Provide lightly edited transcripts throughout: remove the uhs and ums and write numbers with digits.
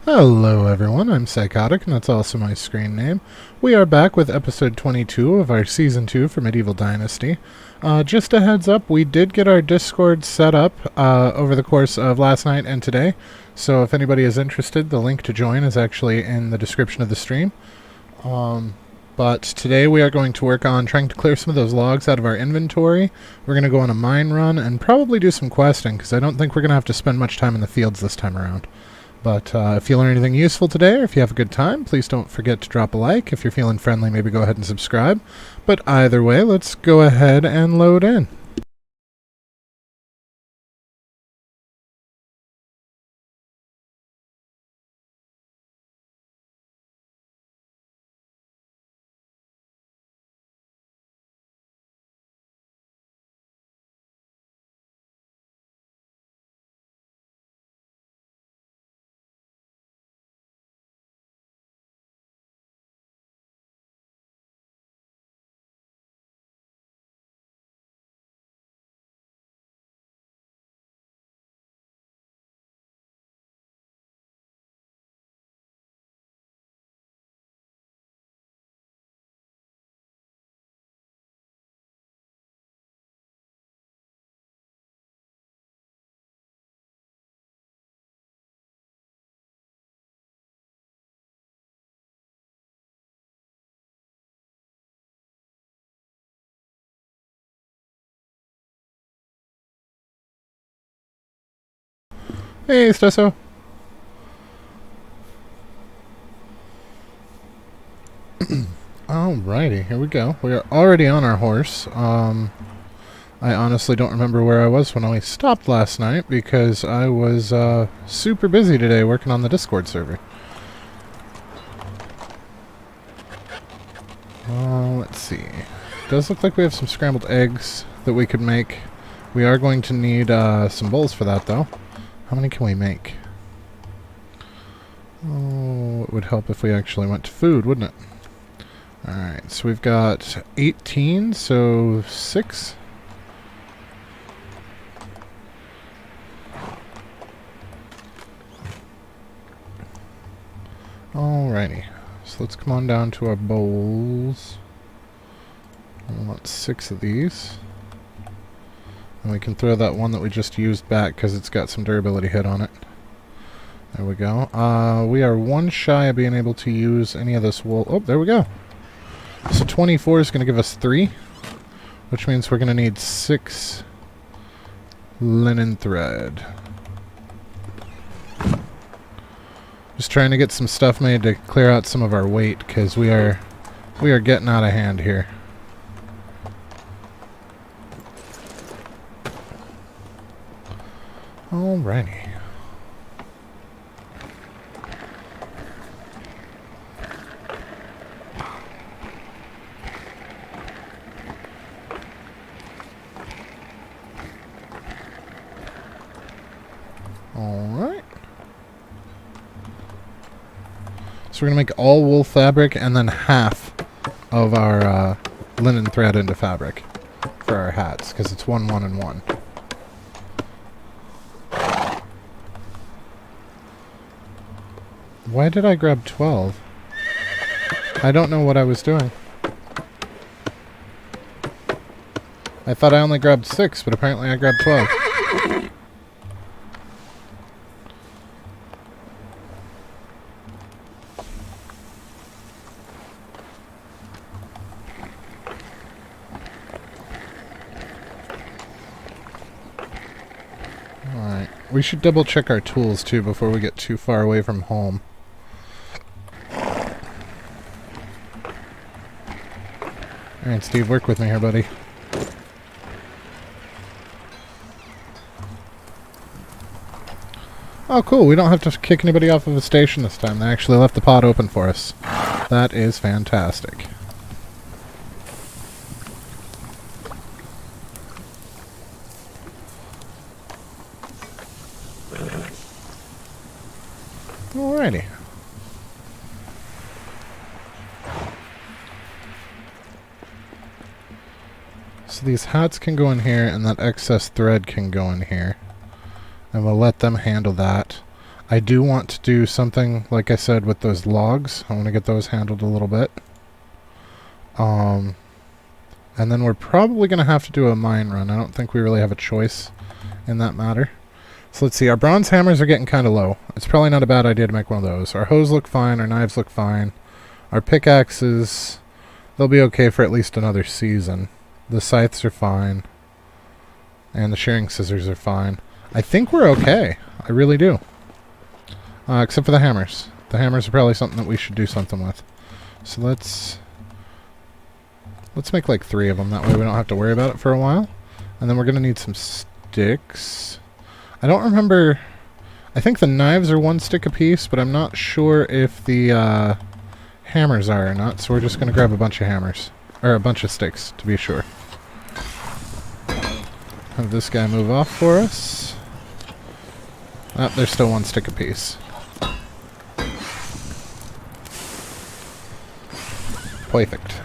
Hello everyone, I'm Psychotic, and that's also my screen name. We are back with episode 22 of our Season 2 for Medieval Dynasty. Just a heads up, we did get our Discord set up over the course of last night and today, so if anybody is interested, the link to join is actually in the description of the stream. But today we are going to work on trying to clear some of those logs out of our inventory. We're going to go on a mine run and probably do some questing, because I don't think we're going to have to spend much time in the fields this time around. But if you learn anything useful today, or if you have a good time, please don't forget to drop a like. If you're feeling friendly, maybe go ahead and subscribe. But either way, let's go ahead and load in. Hey, Stesso. Alrighty, here we go. We are already on our horse. I honestly don't remember where I was when we stopped last night because I was super busy today working on the Discord server. Let's see. Does look like we have some scrambled eggs that we could make. We are going to need some bowls for that, though. How many can we make? Oh, it would help if we actually went to food, wouldn't it? Alright, so we've got 18, so 6. Alrighty, so let's come on down to our bowls. I want 6 of these. And we can throw that one that we just used back because it's got some durability hit on it. There we go. We are 1 shy of being able to use any of this wool. Oh, there we go. So 24 is going to give us 3, which means we're going to need 6 linen thread. Just trying to get some stuff made to clear out some of our weight, because we are getting out of hand here. Alrighty. Alright. So we're going to make all wool fabric and then half of our linen thread into fabric for our hats, because it's 1, 1, and 1. Why did I grab 12? I don't know what I was doing. I thought I only grabbed 6, but apparently I grabbed 12. Alright. We should double check our tools too before we get too far away from home. Alright, Steve, work with me here, buddy. Oh, cool. We don't have to kick anybody off of the station this time. They actually left the pod open for us. That is fantastic. Alrighty. So these hats can go in here, and that excess thread can go in here. And we'll let them handle that. I do want to do something, like I said, with those logs. I want to get those handled a little bit. And then we're probably going to have to do a mine run. I don't think we really have a choice in that matter. So let's see. Our bronze hammers are getting kind of low. It's probably not a bad idea to make one of those. Our hoes look fine. Our knives look fine. Our pickaxes, they'll be okay for at least another season. The scythes are fine. And the shearing scissors are fine. I think we're okay. I really do. Except for the hammers. The hammers are probably something that we should do something with. So let's make like 3 of them. That way we don't have to worry about it for a while. And then we're going to need some sticks. I don't remember. I think the knives are 1 stick apiece, but I'm not sure if the hammers are or not. So we're just going to grab a bunch of hammers. Or a bunch of sticks, to be sure. Have this guy move off for us. Ah, there's still 1 stick apiece. Perfect.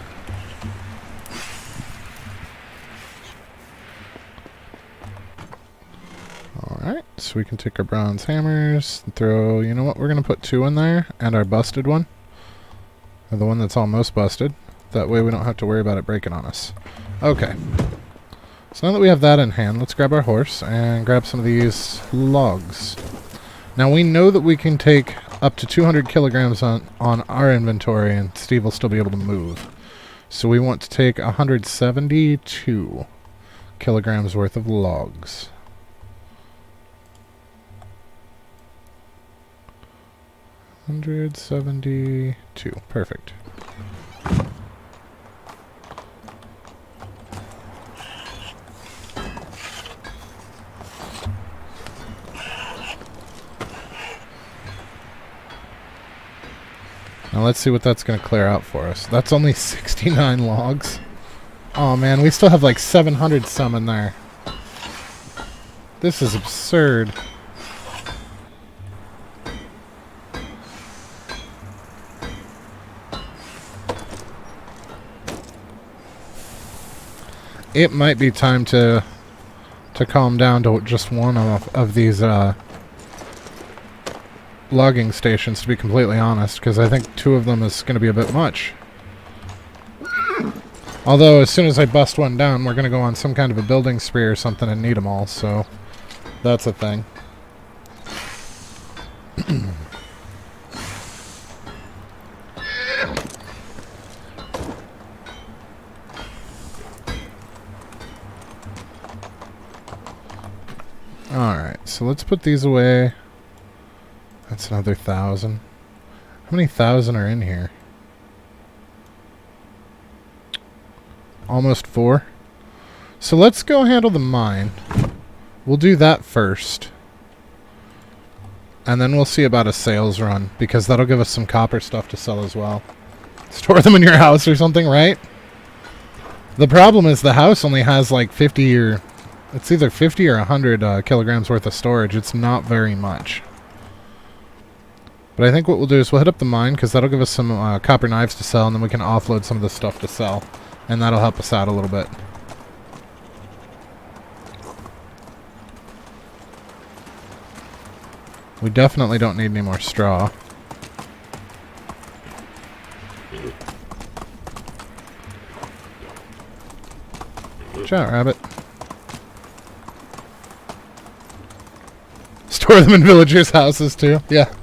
Alright, so we can take our bronze hammers and throw, you know what, we're going to put 2 in there, and our busted one. Or the one that's almost busted. That way we don't have to worry about it breaking on us. Okay. So now that we have that in hand, let's grab our horse and grab some of these logs. Now we know that we can take up to 200 kilograms on our inventory and Steve will still be able to move. So we want to take 172 kilograms worth of logs. 172. Perfect. Now let's see what that's going to clear out for us. That's only 69 logs. Oh man, we still have like 700 some in there. This is absurd. It might be time to calm down to just one of these logging stations, to be completely honest, because I think 2 of them is going to be a bit much. Although, as soon as I bust one down, we're going to go on some kind of a building spree or something and need them all, so that's a thing. Alright, so let's put these away. That's another 1,000. How many 1,000 are in here? Almost 4. So let's go handle the mine. We'll do that first. And then we'll see about a sales run, because that'll give us some copper stuff to sell as well. Store them in your house or something, right? The problem is the house only has like 50 or... It's either 50 or 100 kilograms worth of storage. It's not very much. But I think what we'll do is we'll hit up the mine, because that'll give us some copper knives to sell, and then we can offload some of the stuff to sell. And that'll help us out a little bit. We definitely don't need any more straw. Watch out, rabbit. Store them in villagers' houses, too. Yeah.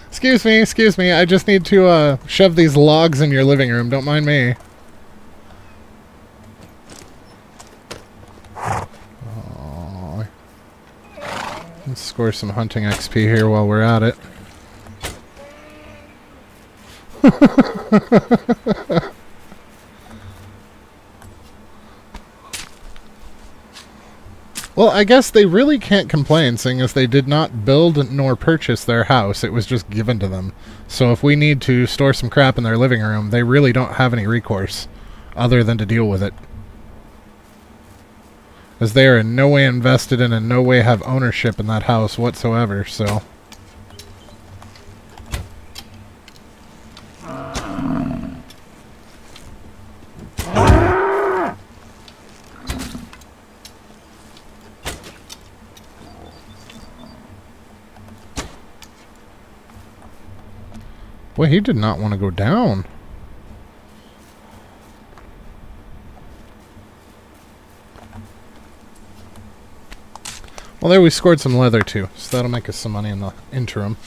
Excuse me. I just need to shove these logs in your living room. Don't mind me. Aww. Let's score some hunting XP here while we're at it. Well, I guess they really can't complain, seeing as they did not build nor purchase their house. It was just given to them. So if we need to store some crap in their living room, they really don't have any recourse other than to deal with it. As they are in no way invested in and no way have ownership in that house whatsoever, so... Boy, he did not want to go down. Well, there we scored some leather too, so that'll make us some money in the interim.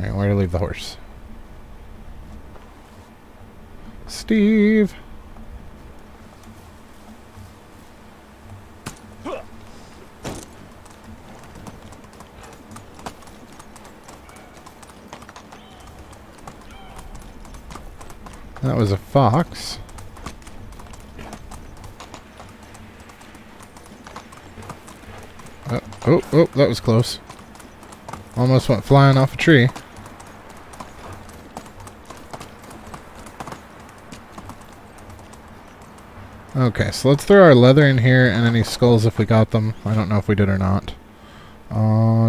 Alright, where to leave the horse? Steve! That was a fox. Oh, that was close. Almost went flying off a tree. Okay, so let's throw our leather in here and any skulls if we got them. I don't know if we did or not.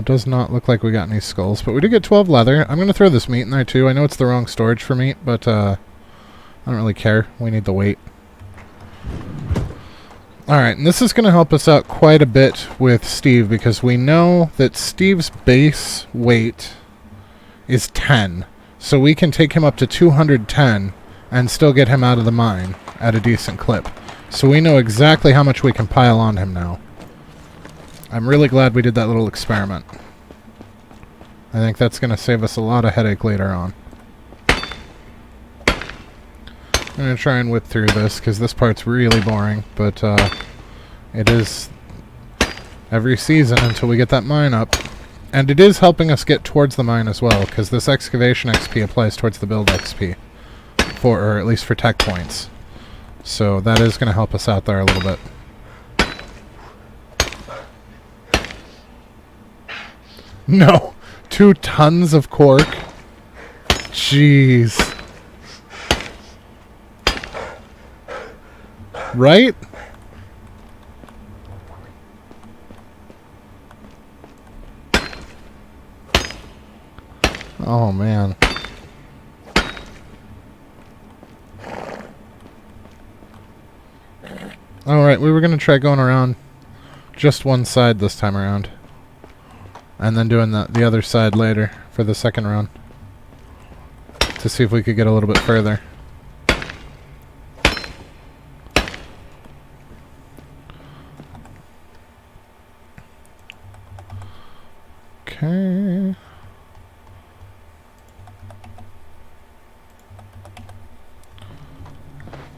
Does not look like we got any skulls, but we did get 12 leather. I'm going to throw this meat in there too. I know it's the wrong storage for meat, but I don't really care. We need the weight. Alright, and this is going to help us out quite a bit with Steve because we know that Steve's base weight is 10. So we can take him up to 210 and still get him out of the mine at a decent clip. So we know exactly how much we can pile on him now. I'm really glad we did that little experiment. I think that's going to save us a lot of headache later on. I'm going to try and whip through this because this part's really boring, but it is every season until we get that mine up. And it is helping us get towards the mine as well because this excavation XP applies towards the build XP, or at least for tech points. So that is going to help us out there a little bit. No! 2 tons of cork? Jeez. Right? Oh, man. Alright, we were going to try going around just one side this time around. And then doing the other side later for the second round. To see if we could get a little bit further. Okay.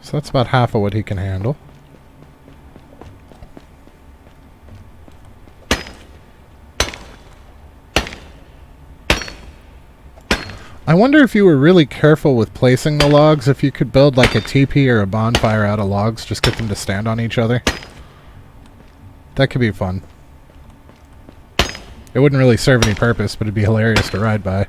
So that's about half of what he can handle. I wonder if you were really careful with placing the logs, if you could build like a teepee or a bonfire out of logs, just get them to stand on each other. That could be fun. It wouldn't really serve any purpose, but it'd be hilarious to ride by.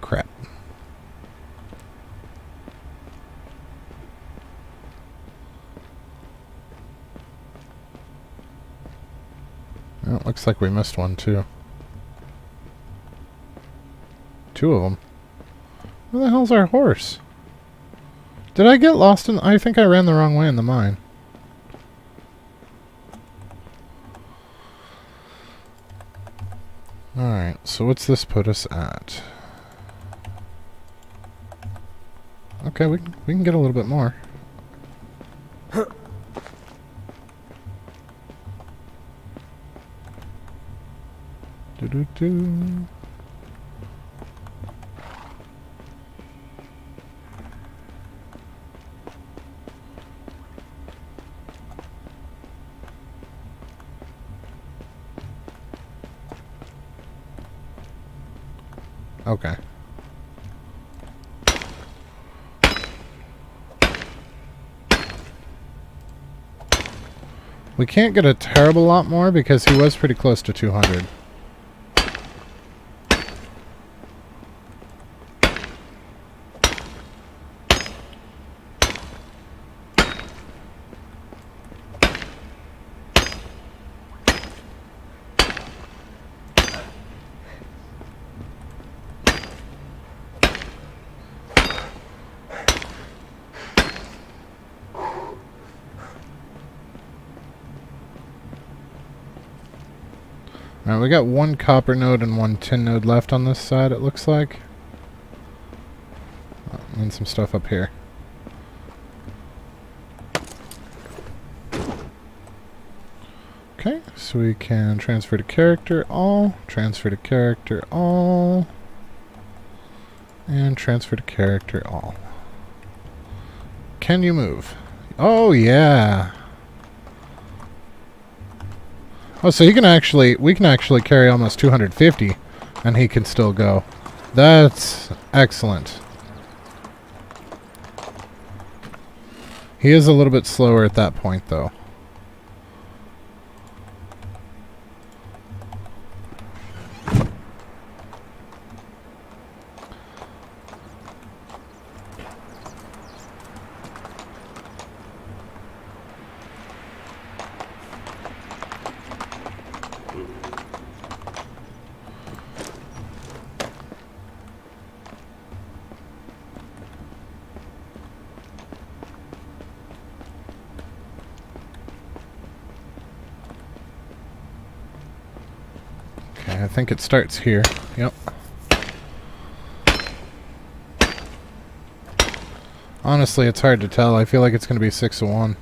Crap. Well, it looks like we missed one too. 2 of them. Where the hell's our horse? Did I get lost in... I think I ran the wrong way in the mine. Alright, so what's this put us at? Okay, we can get a little bit more. Do-do-do. Okay. We can't get a terrible lot more because he was pretty close to 200. Alright, we got one copper node and one tin node left on this side, it looks like. And some stuff up here. Okay, so we can transfer to character all, transfer to character all, and transfer to character all. Can you move? Oh, yeah! Oh, so we can actually carry almost 250, and he can still go. That's excellent. He is a little bit slower at that point, though. I think it starts here. Yep. Honestly, it's hard to tell. I feel like it's going to be 6 to 1.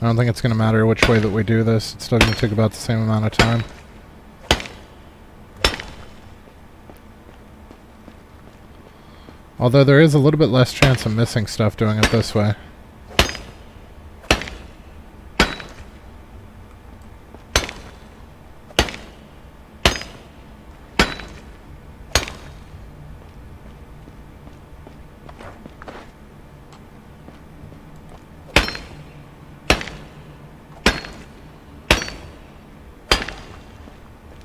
I don't think it's going to matter which way that we do this. It's still going to take about the same amount of time. Although there is a little bit less chance of missing stuff doing it this way.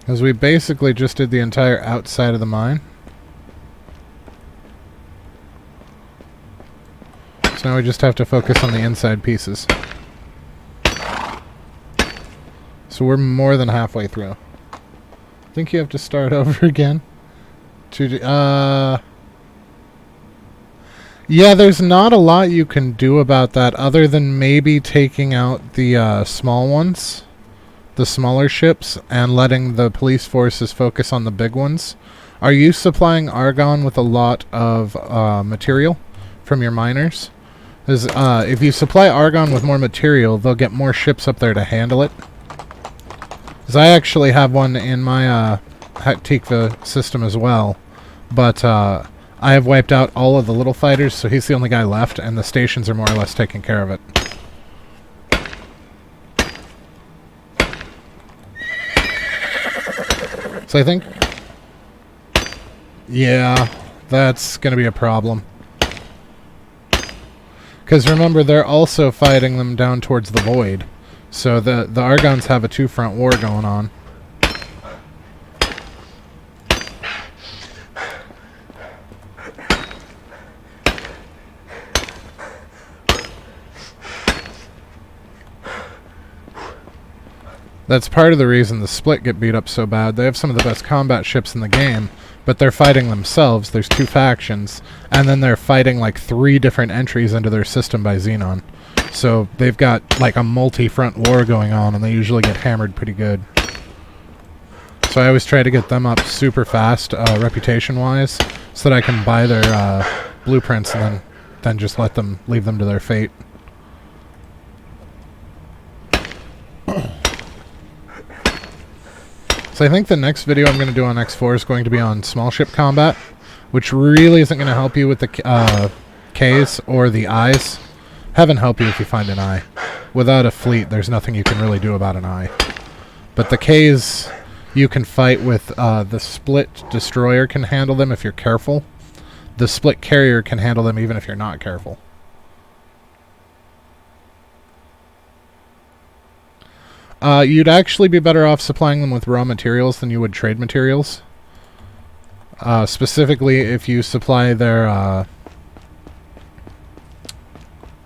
Because we basically just did the entire outside of the mine. So now we just have to focus on the inside pieces. So we're more than halfway through. I think you have to start over again. Yeah, there's not a lot you can do about that other than maybe taking out the small ones. The smaller ships, and letting the police forces focus on the big ones. Are you supplying Argon with a lot of material from your miners? Because if you supply Argon with more material, they'll get more ships up there to handle it. Because I actually have one in my Tikva system as well, but I have wiped out all of the little fighters, so he's the only guy left, and the stations are more or less taking care of it. So I think... yeah, that's going to be a problem. Because remember, they're also fighting them down towards the void. So the Argons have a two-front war going on. That's part of the reason the Split get beat up so bad. They have some of the best combat ships in the game, but they're fighting themselves. There's two factions, and then they're fighting like 3 different entries into their system by Xenon. So they've got like a multi-front war going on, and they usually get hammered pretty good. So I always try to get them up super fast, reputation-wise, so that I can buy their blueprints and then just leave them to their fate. So I think the next video I'm going to do on X4 is going to be on small ship combat, which really isn't going to help you with the Ks or the Is. Heaven help you if you find an I. Without a fleet, there's nothing you can really do about an I. But the Ks, You can fight with the split destroyer can handle them if you're careful. The split carrier can handle them even if you're not careful. You'd actually be better off supplying them with raw materials than you would trade materials. Specifically, if you supply their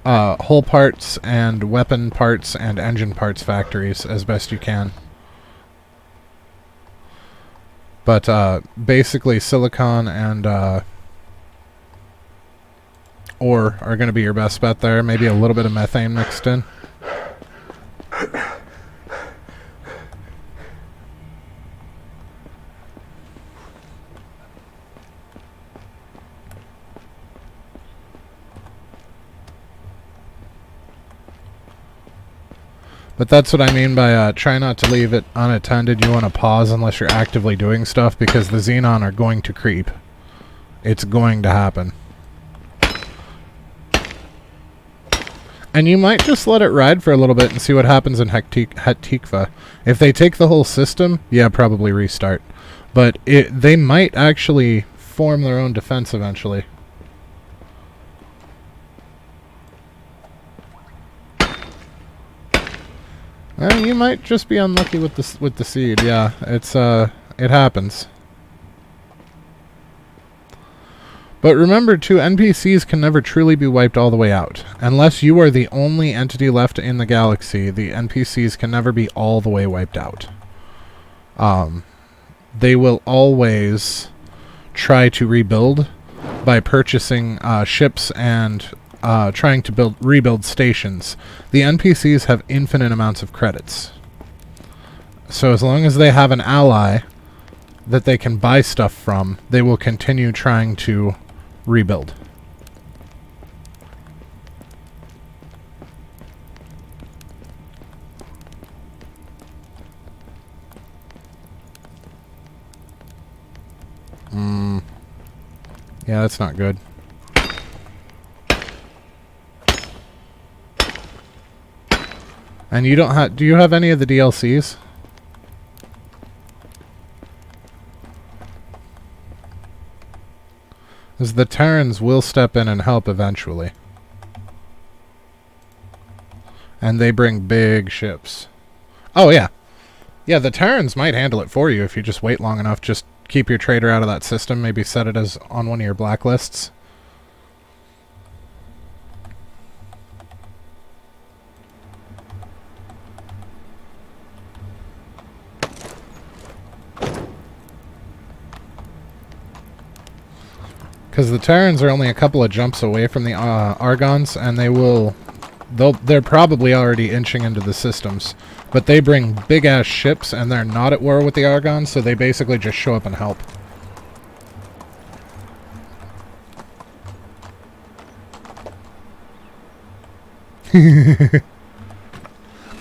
hull parts and weapon parts and engine parts factories as best you can. But basically, silicon and ore are going to be your best bet there. Maybe a little bit of methane mixed in. But that's what I mean by try not to leave it unattended. You want to pause unless you're actively doing stuff, because the Xenon are going to creep. It's going to happen. And you might just let it ride for a little bit and see what happens in Hatikva. If they take the whole system, yeah, probably restart. But they might actually form their own defense eventually. You might just be unlucky with the seed. Yeah, it happens. But remember too, NPCs can never truly be wiped all the way out. Unless you are the only entity left in the galaxy, the NPCs can never be all the way wiped out. They will always try to rebuild by purchasing ships and trying to rebuild stations. The NPCs have infinite amounts of credits. So as long as they have an ally that they can buy stuff from, they will continue trying to rebuild. Yeah, that's not good. And you don't have... Do you have any of the DLCs? Because the Terrans will step in and help eventually. And they bring big ships. Oh, yeah. Yeah, the Terrans might handle it for you if you just wait long enough. Just keep your trader out of that system. Maybe set it as on one of your blacklists. Because the Terrans are only a couple of jumps away from the Argons, and they're probably already inching into the systems. But they bring big-ass ships, and they're not at war with the Argons, so they basically just show up and help.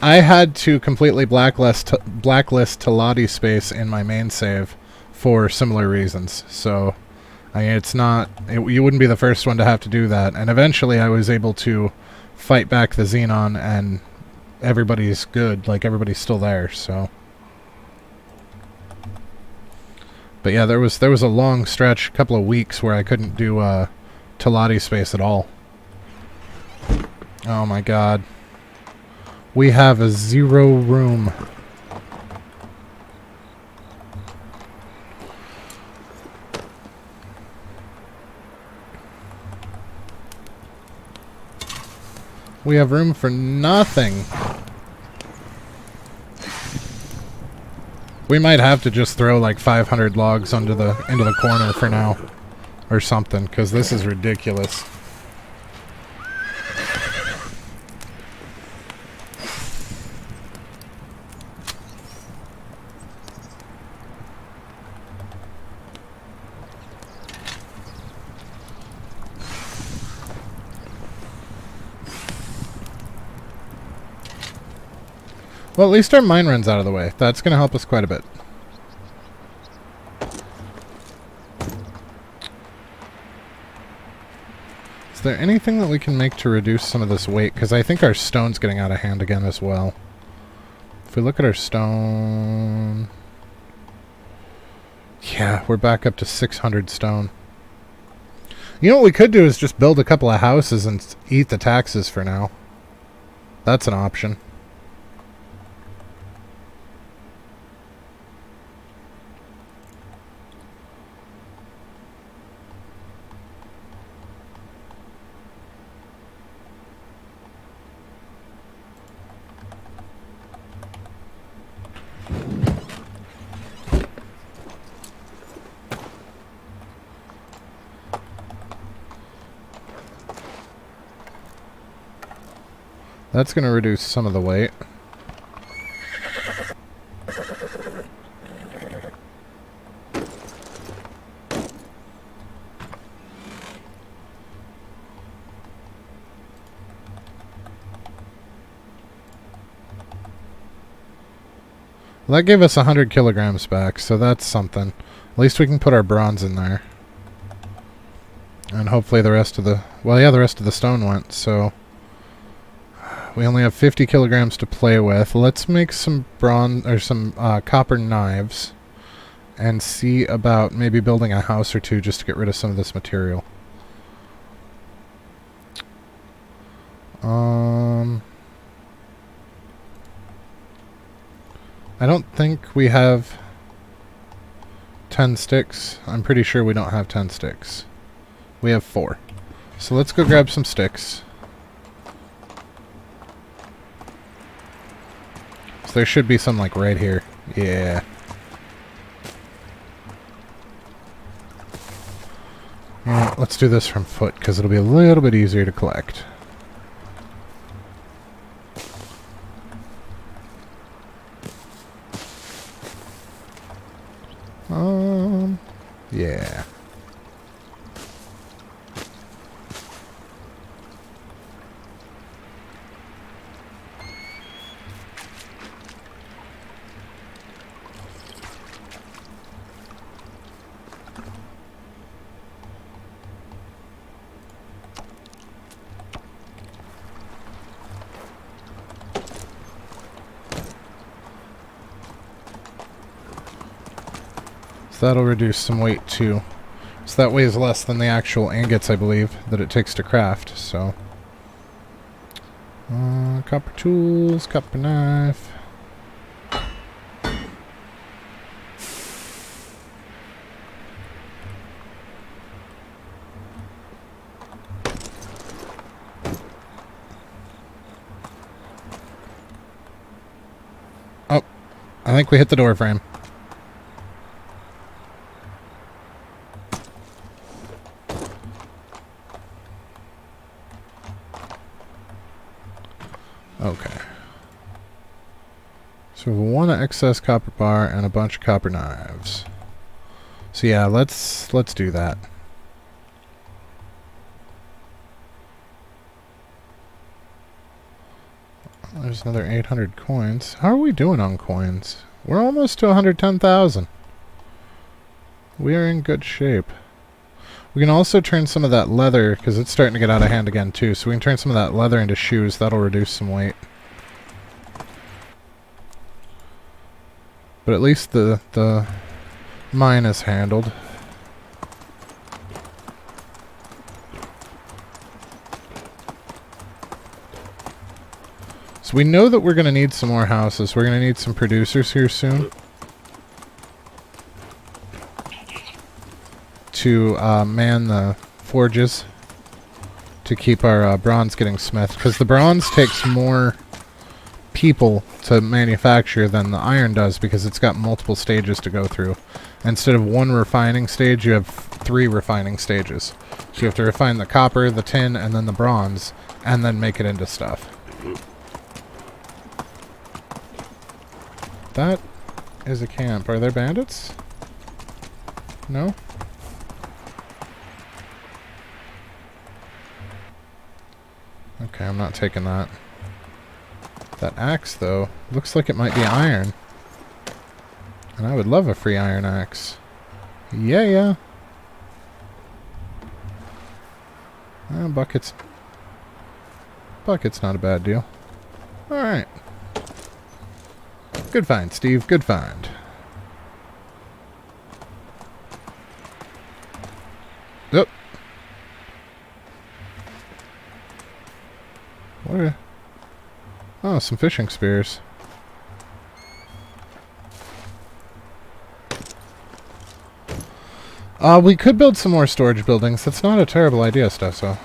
I had to completely blacklist Talati space in my main save for similar reasons, so... I mean, you wouldn't be the first one to have to do that. And eventually I was able to fight back the Xenon, and everybody's good. Like, everybody's still there, so... But yeah, there was a long stretch, a couple of weeks, where I couldn't do Talati space at all. Oh my god. We have a 0 room. We have room for nothing. We might have to just throw like 500 logs into the corner for now, or something, because this is ridiculous. Well, at least our mine run's out of the way. That's going to help us quite a bit. Is there anything that we can make to reduce some of this weight? Because I think our stone's getting out of hand again as well. If we look at our stone... Yeah, we're back up to 600 stone. You know what we could do is just build a couple of houses and eat the taxes for now. That's an option. That's going to reduce some of the weight. Well, that gave us 100 kilograms back, so that's something. At least we can put our bronze in there. And hopefully the rest of the... Well, yeah, the rest of the stone went, so... We only have 50 kilograms to play with. Let's make some bronze or some copper knives and see about maybe building a house or two just to get rid of some of this material. I don't think we have 10 sticks. I'm pretty sure we don't have 10 sticks. We have 4. So let's go grab some sticks. There should be some, like, right here. Yeah. Yeah, let's do this from foot, because it'll be a little bit easier to collect. Yeah. That'll reduce some weight too. So that weighs less than the actual ingots, I believe, that it takes to craft, so... copper tools, copper knife... Oh, I think we hit the door frame. Okay. So we have one excess copper bar and a bunch of copper knives. So yeah, let's do that. There's another 800 coins. How are we doing on coins? We're almost to 110,000. We are in good shape. We can also turn some of that leather, because it's starting to get out of hand again too, so we can turn some of that leather into shoes. That'll reduce some weight. But at least the mine is handled. So we know that we're going to need some more houses. We're going to need some producers here soon. To man the forges to keep our bronze getting smithed, because the bronze takes more people to manufacture than the iron does, because it's got multiple stages to go through. Instead of one refining stage, you have 3 refining stages. So you have to refine the copper, the tin, and then the bronze, and then make it into stuff. That is a camp. Are there bandits? No? Okay, I'm not taking that. That axe, though, looks like it might be iron. And I would love a free iron axe. Yeah. Bucket's not a bad deal. Alright. Good find, Steve. Good find. What are... Oh, some fishing spears. We could build some more storage buildings. That's not a terrible idea, Stesso.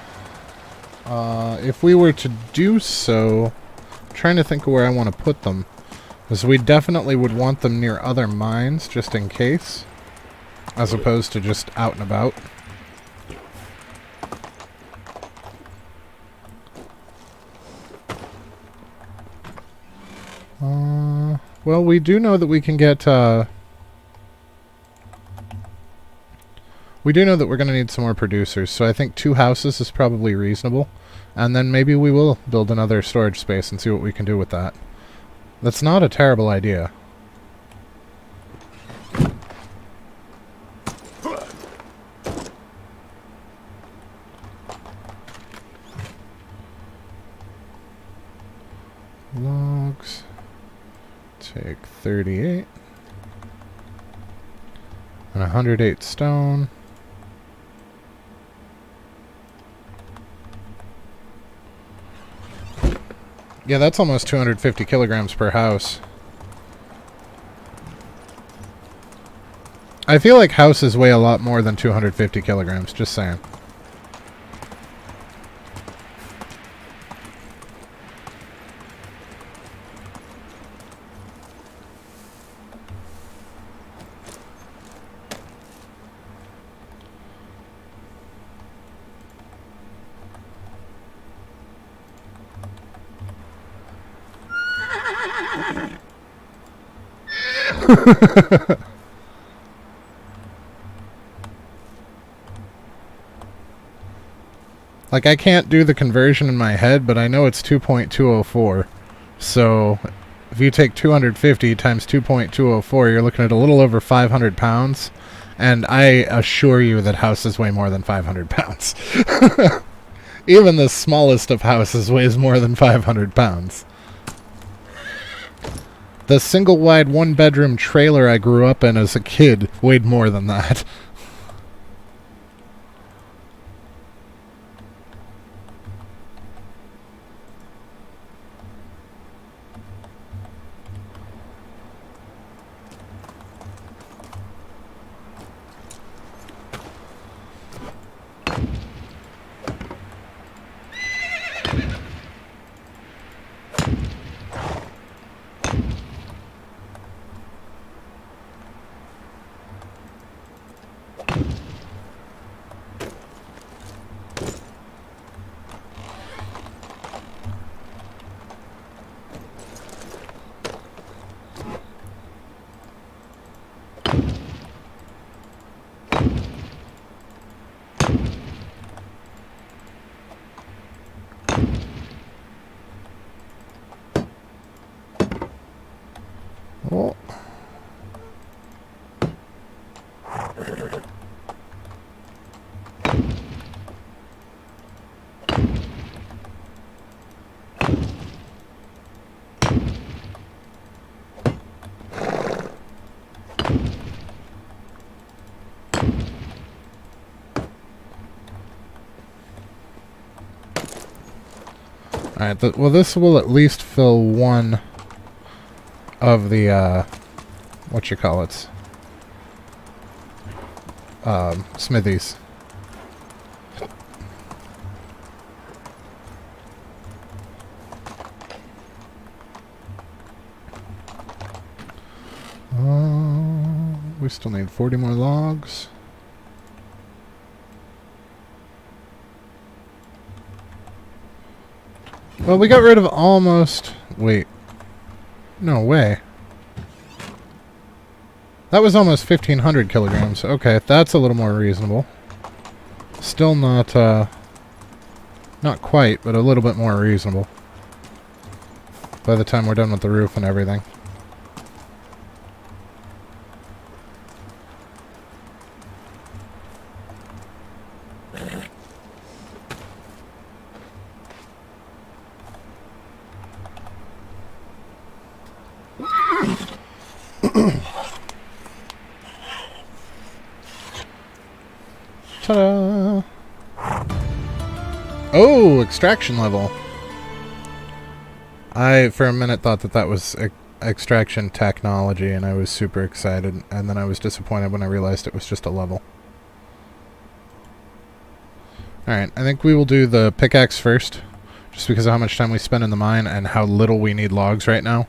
If we were to do so... I'm trying to think of where I want to put them. Because we definitely would want them near other mines, just in case. As opposed to just out and about. Well, we do know that we can get, we do know that we're going to need some more producers, so I think 2 houses is probably reasonable. And then maybe we will build another storage space and see what we can do with that. That's not a terrible idea. Logs. Take 38. And 108 stone. Yeah, that's almost 250 kilograms per house. I feel like houses weigh a lot more than 250 kilograms, just saying. Like, I can't do the conversion in my head, but I know it's 2.204. So, if you take 250 times 2.204, you're looking at a little over 500 pounds. And I assure you that houses weigh more than 500 pounds. Even the smallest of houses weighs more than 500 pounds. The single-wide one-bedroom trailer I grew up in as a kid weighed more than that. Oh. Alright, well, this will at least fill one of the, smithies. We still need 40 more logs. Well, we got rid of almost... Wait. No way. That was almost 1,500 kilograms. Okay, that's a little more reasonable. Still not, not quite, but a little bit more reasonable. By the time we're done with the roof and everything. Ta-da! Oh, extraction level. I, for a minute, thought that that was extraction technology, and I was super excited, and then I was disappointed when I realized it was just a level. Alright, I think we will do the pickaxe first, just because of how much time we spend in the mine and how little we need logs right now.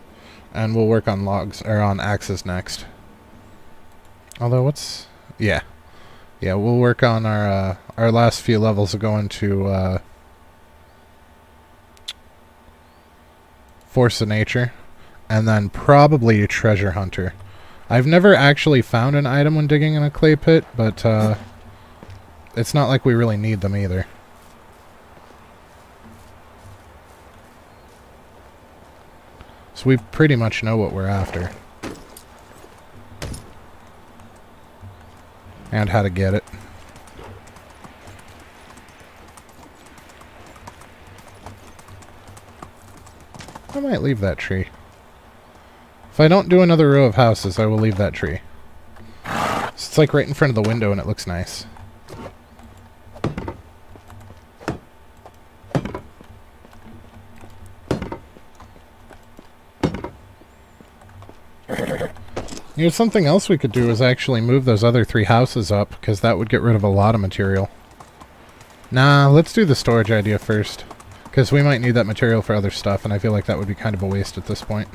And we'll work on logs, or on axes next. Although, what's... Yeah. Yeah, we'll work on our last few levels of going to, Force of Nature, and then probably a Treasure Hunter. I've never actually found an item when digging in a clay pit, but, it's not like we really need them either. So we pretty much know what we're after. And how to get it. I might leave that tree. If I don't do another row of houses, I will leave that tree. It's like right in front of the window and it looks nice. You know, something else we could do is actually move those other 3 houses up, because that would get rid of a lot of material. Nah, let's do the storage idea first, because we might need that material for other stuff, and I feel like that would be kind of a waste at this point.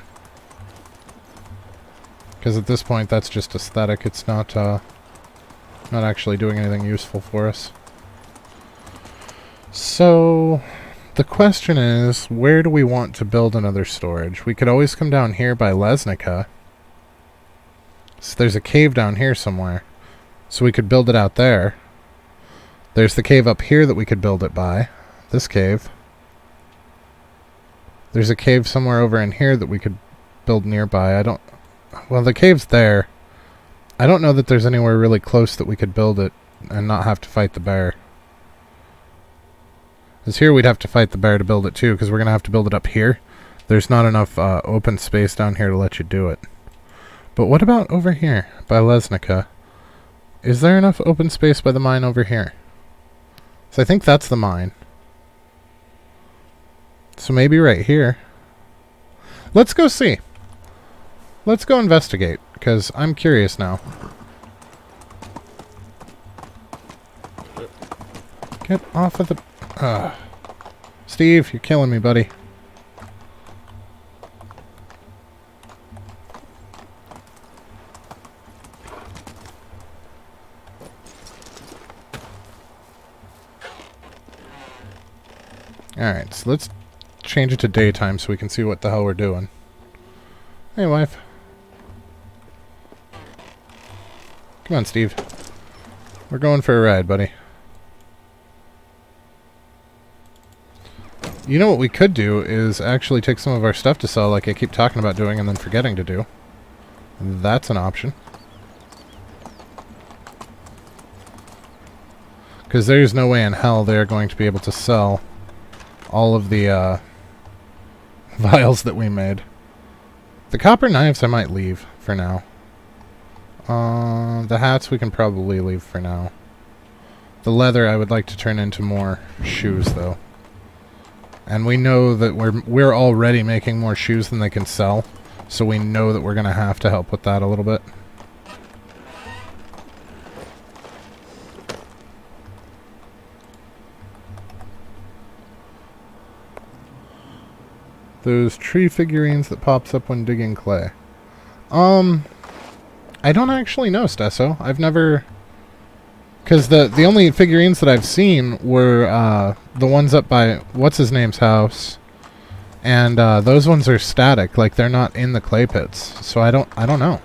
Because at this point, that's just aesthetic. It's not actually doing anything useful for us. So, the question is, where do we want to build another storage? We could always come down here by Lesnica. So there's a cave down here somewhere. So we could build it out there. There's the cave up here that we could build it by. This cave. There's a cave somewhere over in here that we could build nearby. Well, the cave's there. I don't know that there's anywhere really close that we could build it and not have to fight the bear. Because here we'd have to fight the bear to build it too, because we're going to have to build it up here. There's not enough open space down here to let you do it. But what about over here, by Lesnica? Is there enough open space by the mine over here? So I think that's the mine. So maybe right here. Let's go see. Let's go investigate, because I'm curious now. Get off of the... Steve, you're killing me, buddy. Alright, so let's change it to daytime so we can see what the hell we're doing. Hey, wife. Come on, Steve. We're going for a ride, buddy. You know what we could do is actually take some of our stuff to sell like I keep talking about doing and then forgetting to do. That's an option. Because there's no way in hell they're going to be able to sell all of the vials that we made. The copper knives I might leave for now. The hats we can probably leave for now. The leather I would like to turn into more shoes though. And we know that we're already making more shoes than they can sell, so we know that we're going to have to help with that a little bit. Those tree figurines that pops up when digging clay. I don't actually know, Stesso. I've never... Because the only figurines that I've seen were the ones up by what's-his-name's house. And those ones are static, like they're not in the clay pits. So I don't know.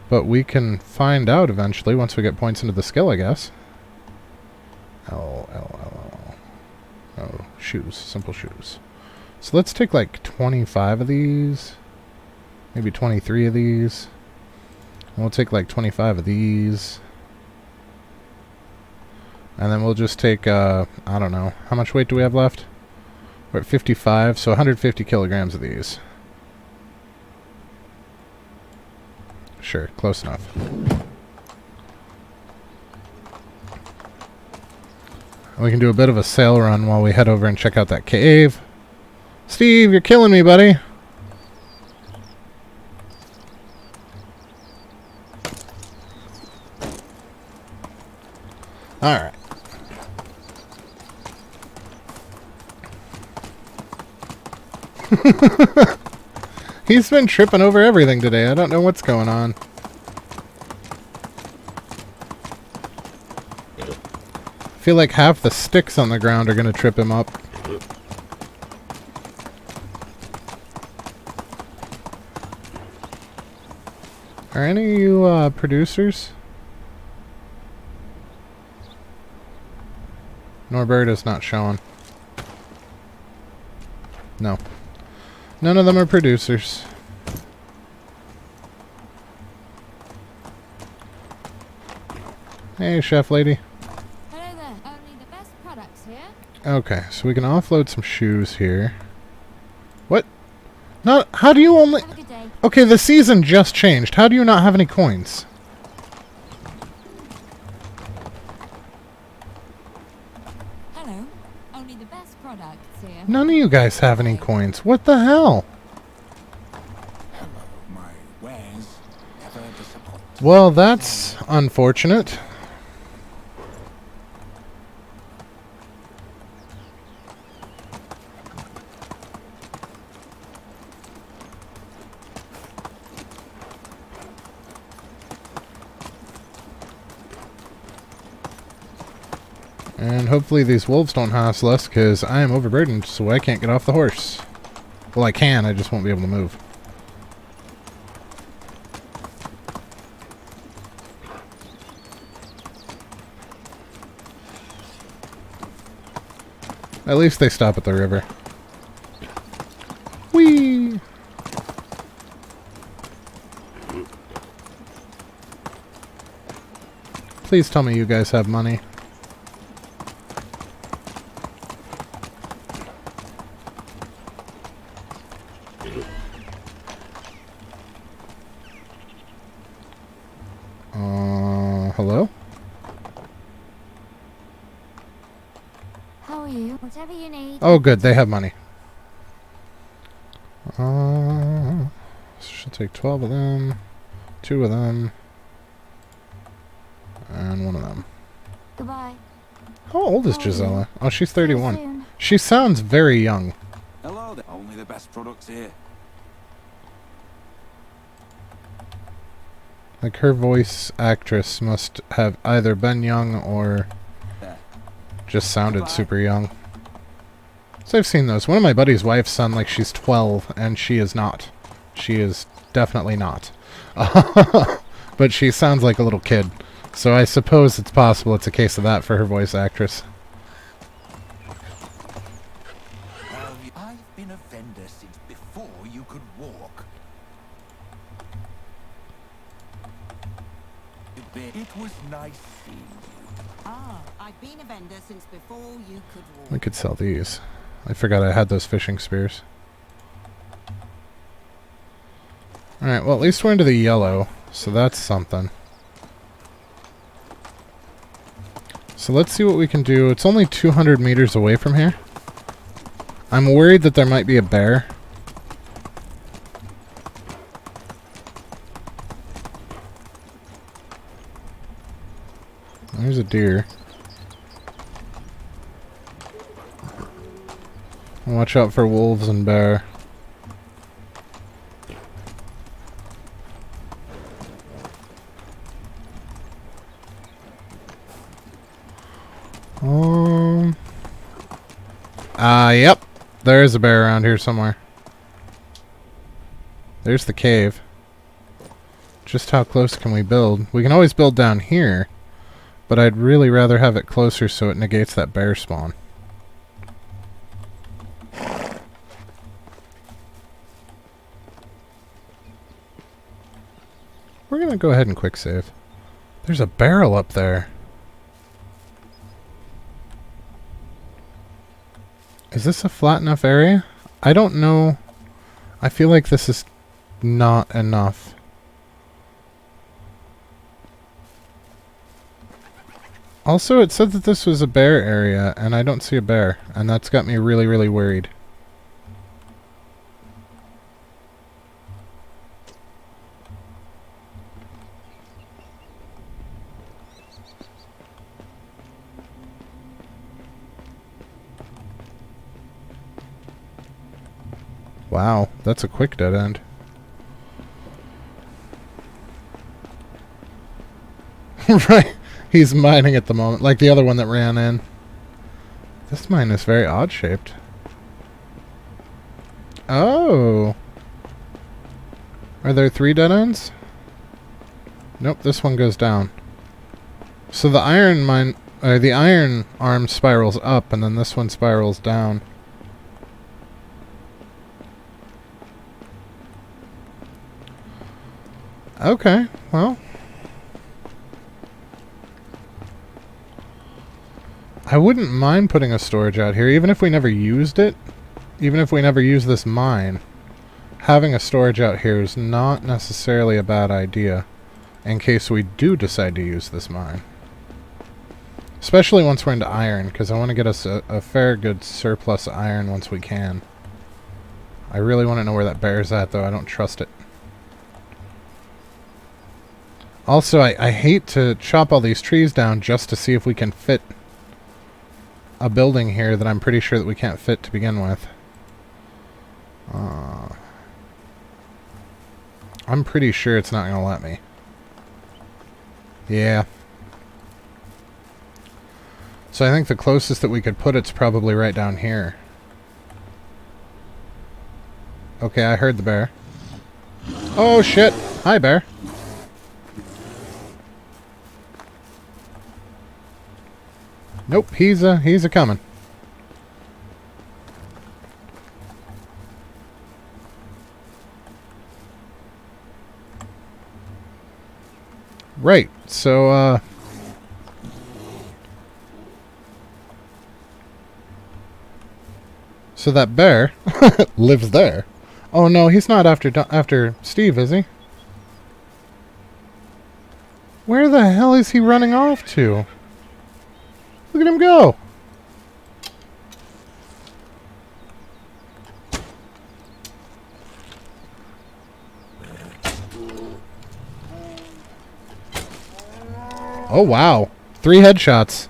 But we can find out eventually once we get points into the skill, I guess. Oh, shoes. Simple shoes. So let's take like 25 of these. Maybe 23 of these. And we'll take like 25 of these. And then we'll just take, I don't know. How much weight do we have left? We're at 55, so 150 kilograms of these. Sure, close enough. We can do a bit of a sail run while we head over and check out that cave. Steve, you're killing me, buddy. Alright. He's been tripping over everything today. I don't know what's going on. I feel like half the sticks on the ground are going to trip him up. Are any of you producers? Norbert is not showing. No. None of them are producers. Hey, chef lady. Hello there. Only the best products here. Okay, so we can offload some shoes here. What? Not. How do you only... Have a good day. Okay, the season just changed. How do you not have any coins? Hello. Only the best products here. None of you guys have any coins. What the hell? Hello, my wares never disappoint. Well, that's unfortunate. And hopefully these wolves don't hassle us, because I am overburdened, so I can't get off the horse. Well, I can, I just won't be able to move. At least they stop at the river. Whee! Please tell me you guys have money. Hello? How are you? Whatever you need. Oh, good, they have money. Should take 12 of them, 2 of them, and 1 of them. Goodbye. How old is How are you? Gisela? Oh, she's See you 31. soon. She sounds very young. Hello there. Only the best products here. Like, her voice actress must have either been young or just sounded super young. So I've seen those. One of my buddy's wife's son, like, she's 12, and she is not. She is definitely not. But she sounds like a little kid. So I suppose it's possible it's a case of that for her voice actress. I've been a vendor since before you could walk. It was nice seeing you. Ah, I've been a vendor since before you could walk. We could sell these. I forgot I had those fishing spears. Alright, well at least we're into the yellow, so that's something. So let's see what we can do. It's only 200 meters away from here. I'm worried that there might be a bear. There's a deer. Watch out for wolves and bear. Yep. There is a bear around here somewhere. There's the cave. Just how close can we build? We can always build down here, but I'd really rather have it closer so it negates that bear spawn. We're gonna go ahead and quick save. There's a barrel up there. Is this a flat enough area? I don't know. I feel like this is not enough. Also, it said that this was a bear area, and I don't see a bear, and that's got me really, really worried. Wow, that's a quick dead end. Right, he's mining at the moment, like the other one that ran in. This mine is very odd-shaped. Oh! Are there 3 dead ends? Nope, this one goes down. So the iron mine, the iron arm spirals up, and then this one spirals down. Okay, well. I wouldn't mind putting a storage out here, even if we never used it. Even if we never use this mine. Having a storage out here is not necessarily a bad idea, in case we do decide to use this mine. Especially once we're into iron, because I want to get us a fair good surplus iron once we can. I really want to know where that bear's at, though. I don't trust it. Also, I hate to chop all these trees down just to see if we can fit a building here that I'm pretty sure that we can't fit to begin with. I'm pretty sure it's not going to let me. Yeah. So I think the closest that we could put it's probably right down here. Okay, I heard the bear. Oh shit! Hi, bear. Nope, he's a coming. Right, so so that bear lives there. Oh no, he's not after Steve, is he? Where the hell is he running off to? Look at him go! Oh wow, 3 headshots.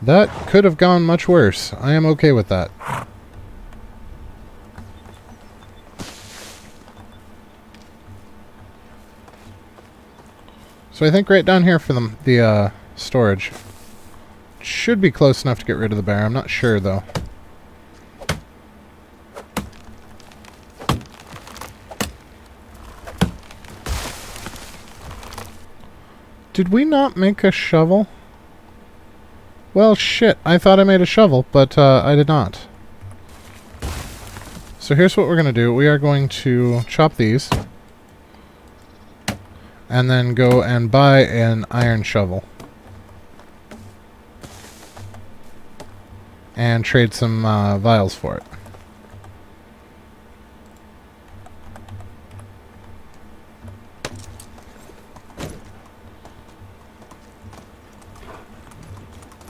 That could have gone much worse. I am okay with that. So I think right down here for the storage should be close enough to get rid of the bear. I'm not sure though. Did we not make a shovel? Well, shit. I thought I made a shovel, but I did not. So here's what we're going to do. We are going to chop these. And then go and buy an iron shovel. And trade some vials for it.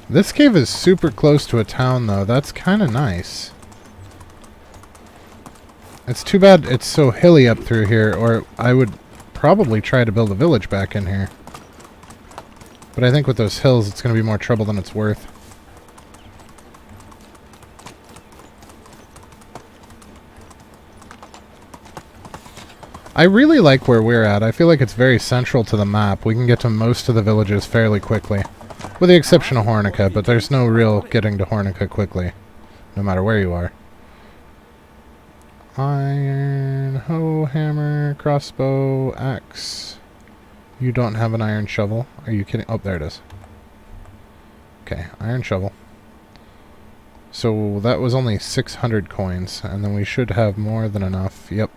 This cave is super close to a town, though. That's kind of nice. It's too bad it's so hilly up through here, or I would probably try to build a village back in here. But I think with those hills, it's going to be more trouble than it's worth. I really like where we're at. I feel like it's very central to the map. We can get to most of the villages fairly quickly. With the exception of Hornica, but there's no real getting to Hornica quickly, no matter where you are. Iron, hoe, hammer, crossbow, axe. You don't have an iron shovel. Are you kidding? Oh, there it is. Okay, iron shovel. So that was only 600 coins, and then we should have more than enough. Yep.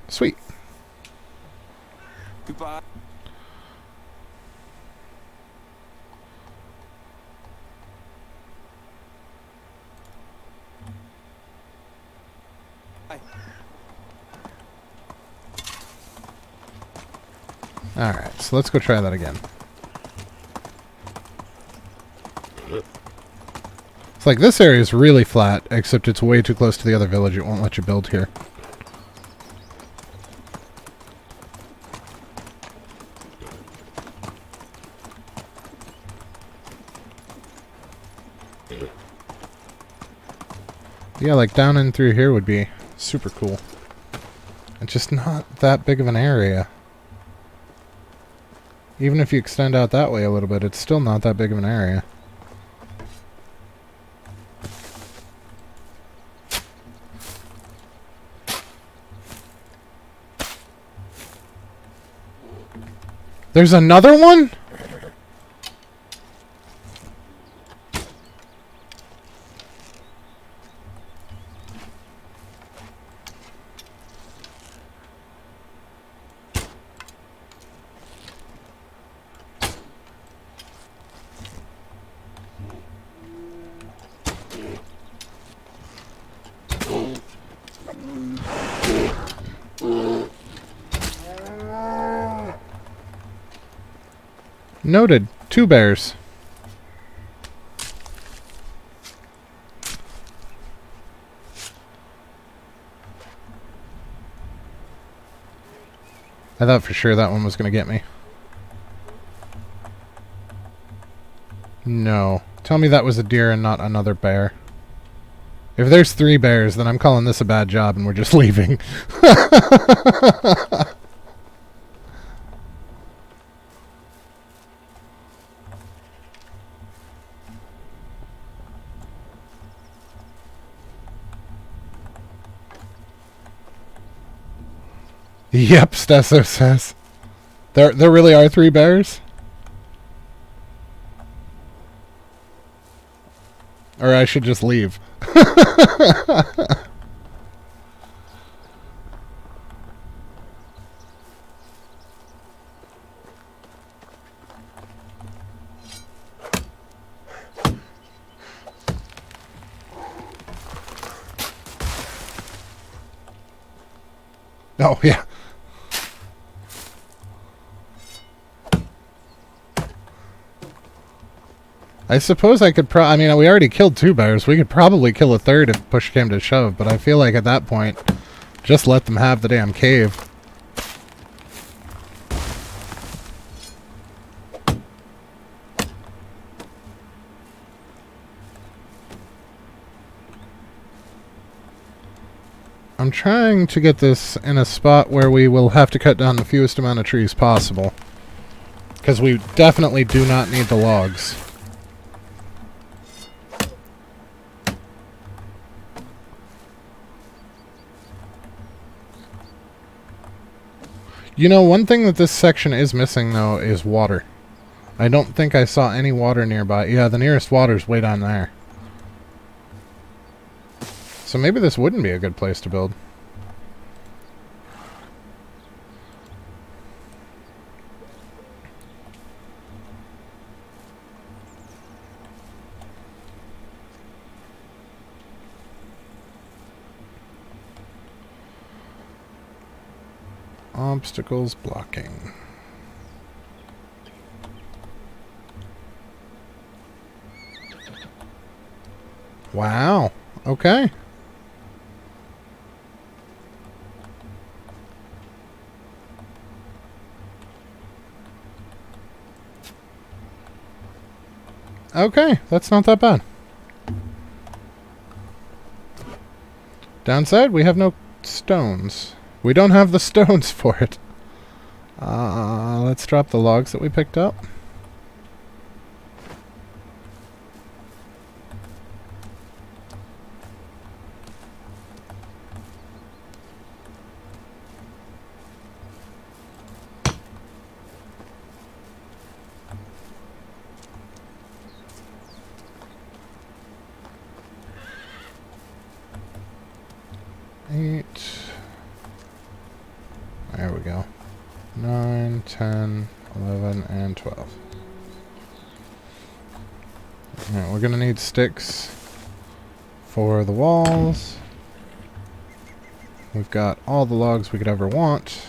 Sweet. Goodbye. Alright, so let's go try that again. It's like this area is really flat, except it's way too close to the other village. It won't let you build here. Yeah, like down in through here would be super cool. It's just not that big of an area. Even if you extend out that way a little bit, it's still not that big of an area. There's another one? Noted. 2 bears. I thought for sure that one was going to get me. No. Tell me that was a deer and not another bear. If there's 3 bears, then I'm calling this a bad job and we're just leaving. Yep, Stesso says. There really are 3 bears? Or I should just leave. Oh, yeah. I suppose I could I mean, we already killed 2 bears. We could probably kill a 3rd if push came to shove, but I feel like at that point, just let them have the damn cave. I'm trying to get this in a spot where we will have to cut down the fewest amount of trees possible. Because we definitely do not need the logs. You know, one thing that this section is missing, though, is water. I don't think I saw any water nearby. Yeah, the nearest water's way down there. So maybe this wouldn't be a good place to build. Obstacles blocking. Wow. Okay. Okay, that's not that bad. Downside, we have no stones. We don't have the stones for it. Let's drop the logs that we picked up. There we go. 9, 10, 11, and 12. Alright, we're gonna need sticks for the walls. We've got all the logs we could ever want.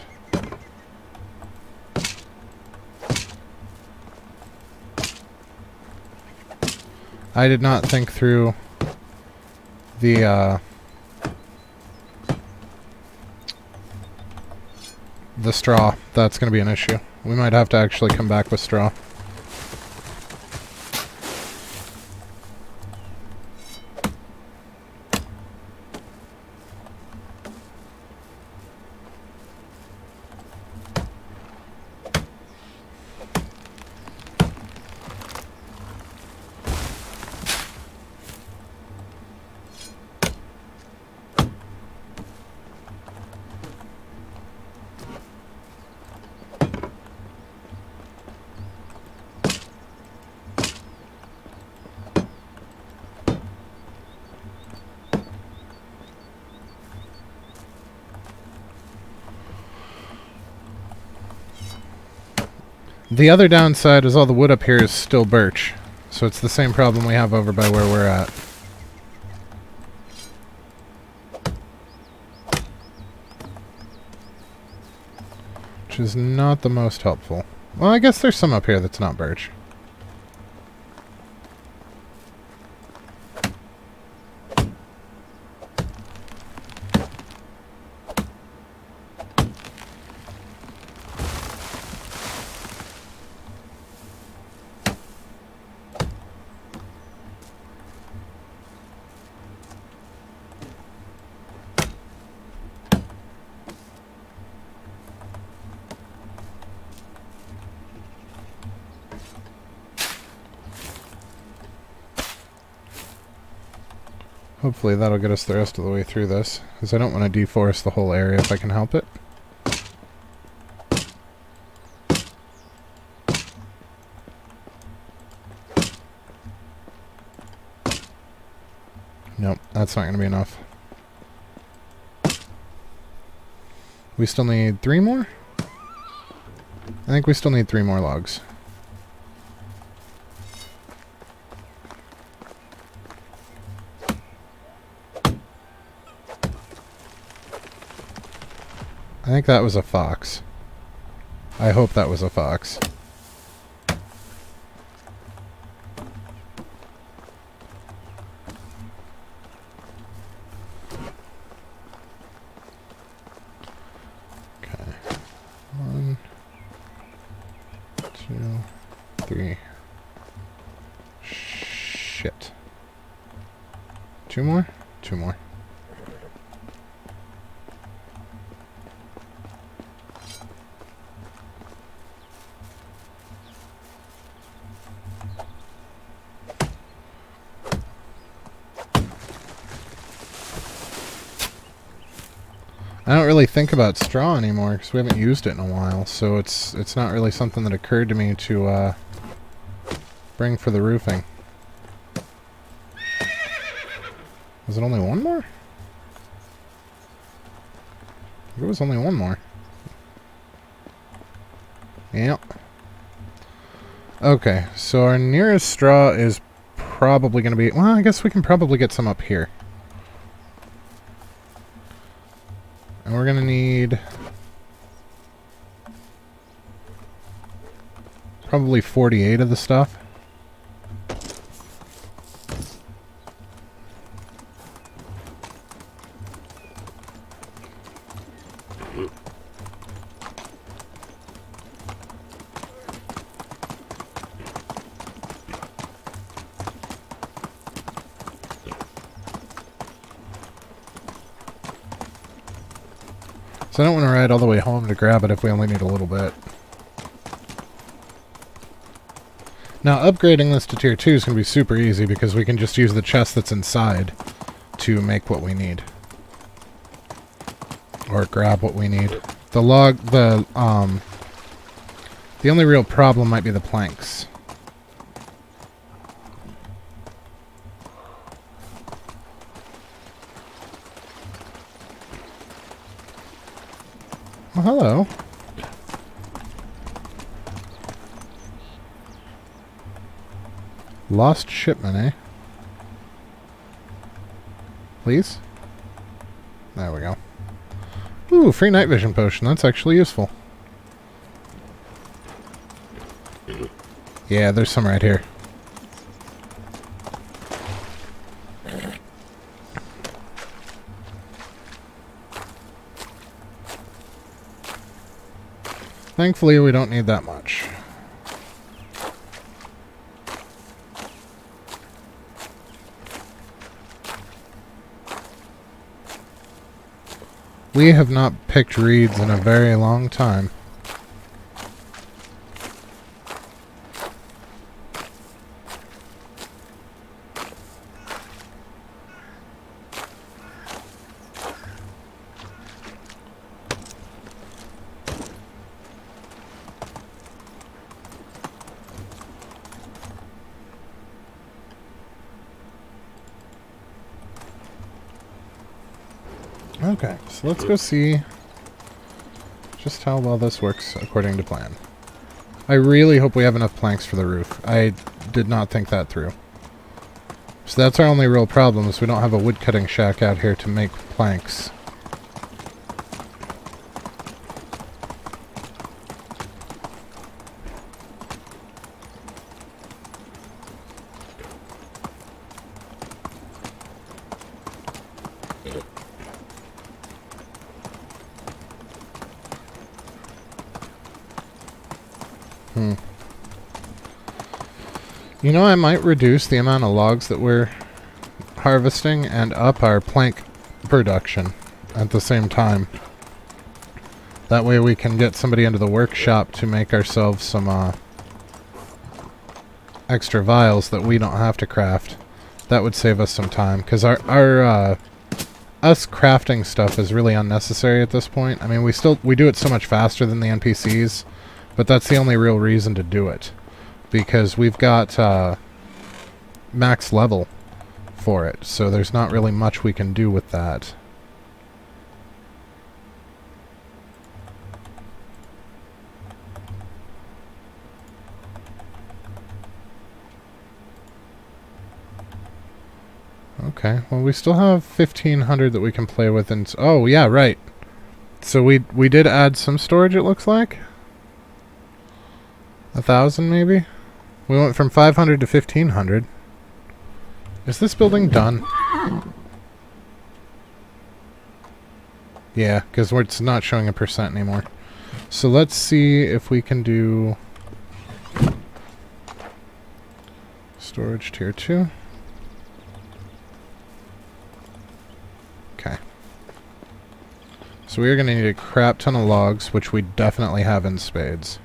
I did not think through the straw. That's going to be an issue. We might have to actually come back with straw. The other downside is all the wood up here is still birch. So it's the same problem we have over by where we're at. Which is not the most helpful. Well, I guess there's some up here that's not birch. Hopefully that'll get us the rest of the way through this, because I don't want to deforest the whole area if I can help it. Nope, that's not going to be enough. We still need 3 more? I think we still need 3 more logs. I think that was a fox. I hope that was a fox. Okay. 1, 2, 3. Shit. 2 more? 2 more. I don't really think about straw anymore because we haven't used it in a while, so it's not really something that occurred to me to bring for the roofing. Was it only 1 more? It was only 1 more. Yep. Okay, so our nearest straw is probably going to be... Well, I guess we can probably get some up here. And we're going to need probably 48 of the stuff. So I don't want to ride all the way home to grab it if we only need a little bit. Now, upgrading this to tier 2 is going to be super easy because we can just use the chest that's inside to make what we need. Or grab what we need. The only real problem might be the planks. Oh, hello. Lost shipment, eh? Please? There we go. Ooh, free night vision potion. That's actually useful. Yeah, there's some right here. Thankfully, we don't need that much. We have not picked reeds in a very long time. Okay, so let's go see just how well this works according to plan. I really hope we have enough planks for the roof. I did not think that through. So that's our only real problem, is we don't have a woodcutting shack out here to make planks. You know, I might reduce the amount of logs that we're harvesting and up our plank production at the same time. That way we can get somebody into the workshop to make ourselves some extra vials that we don't have to craft. That would save us some time, because us crafting stuff is really unnecessary at this point. I mean, we do it so much faster than the NPCs, but that's the only real reason to do it. Because we've got max level for it, so there's not really much we can do with that. Okay, well we still have 1,500 that we can play with, and oh yeah, right. So we did add some storage, it looks like. 1,000 maybe? We went from 500 to 1,500. Is this building done? Yeah, because it's not showing a percent anymore. So let's see if we can do storage tier 2. Okay. So we are going to need a crap ton of logs, which we definitely have in spades.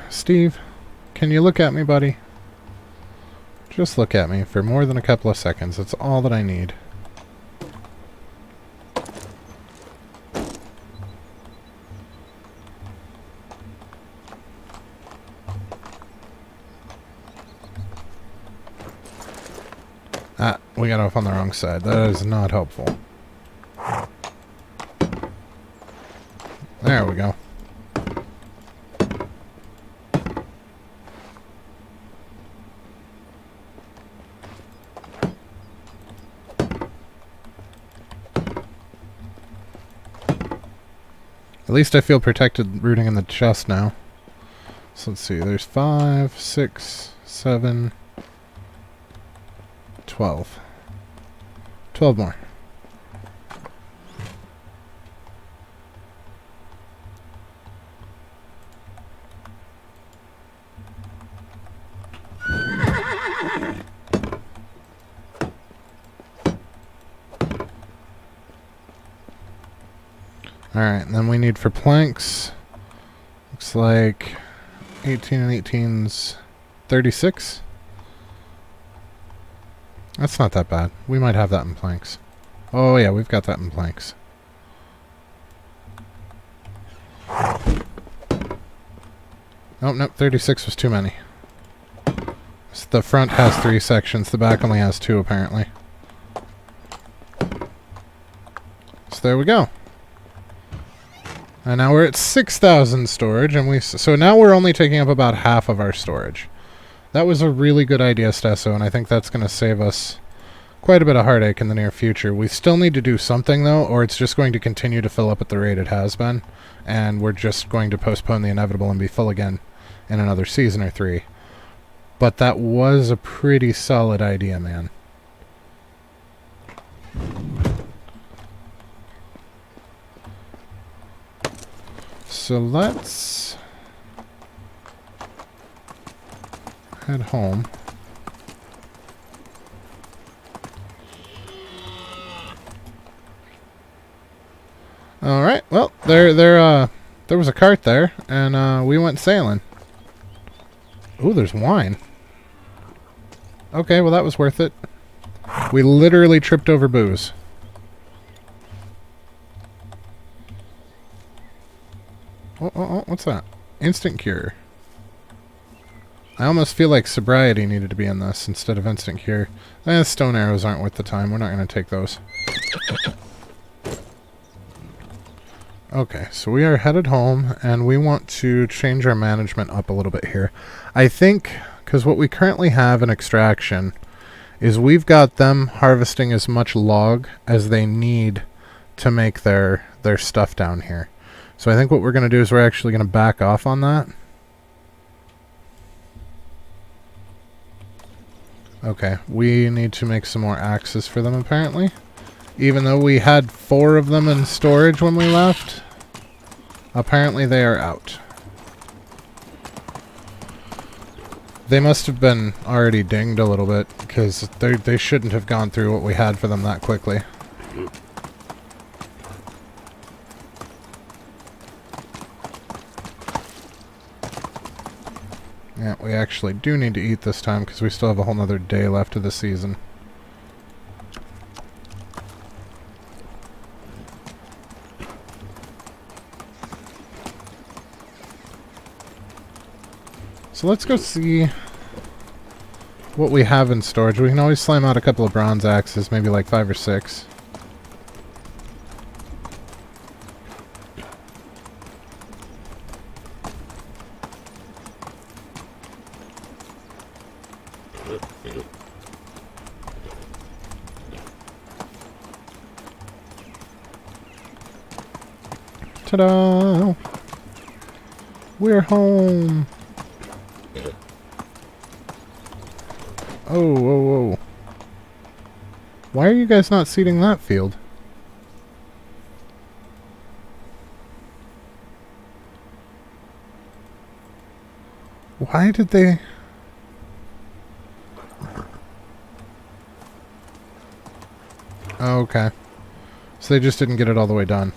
Steve, can you look at me, buddy? Just look at me for more than a couple of seconds. That's all that I need. Ah, we got off on the wrong side. That is not helpful. There we go. At least I feel protected rooting in the chest now. So let's see, there's 5, 6, 7, 12. 12 more. Alright, and then we need for planks, looks like 18 and 18's 36. That's not that bad. We might have that in planks. Oh yeah, we've got that in planks. Oh, nope, 36 was too many. So the front has 3 sections, the back only has 2 apparently. So there we go. And now we're at 6,000 storage, and so now we're only taking up about half of our storage. That was a really good idea, Stesso, and I think that's going to save us quite a bit of heartache in the near future. We still need to do something, though, or it's just going to continue to fill up at the rate it has been, and we're just going to postpone the inevitable and be full again in another season or 3. But that was a pretty solid idea, man. So let's head home. All right. Well, there was a cart there, and we went sailing. Ooh, there's wine. Okay, well that was worth it. We literally tripped over booze. Oh, what's that? Instant cure. I almost feel like sobriety needed to be in this instead of instant cure. Stone arrows aren't worth the time. We're not going to take those. Okay, so we are headed home, and we want to change our management up a little bit here. I think, because what we currently have in extraction is we've got them harvesting as much log as they need to make their stuff down here. So I think what we're going to do is we're actually going to back off on that. Okay, we need to make some more axes for them apparently. Even though we had 4 of them in storage when we left, apparently they are out. They must have been already dinged a little bit, because they shouldn't have gone through what we had for them that quickly. Yeah, we actually do need to eat this time, because we still have a whole nother day left of the season. So let's go see what we have in storage. We can always slam out a couple of bronze axes, maybe like 5 or 6. Ta-da! We're home! Oh, whoa, whoa. Why are you guys not seeding that field? Why did they... Oh, okay. So they just didn't get it all the way done.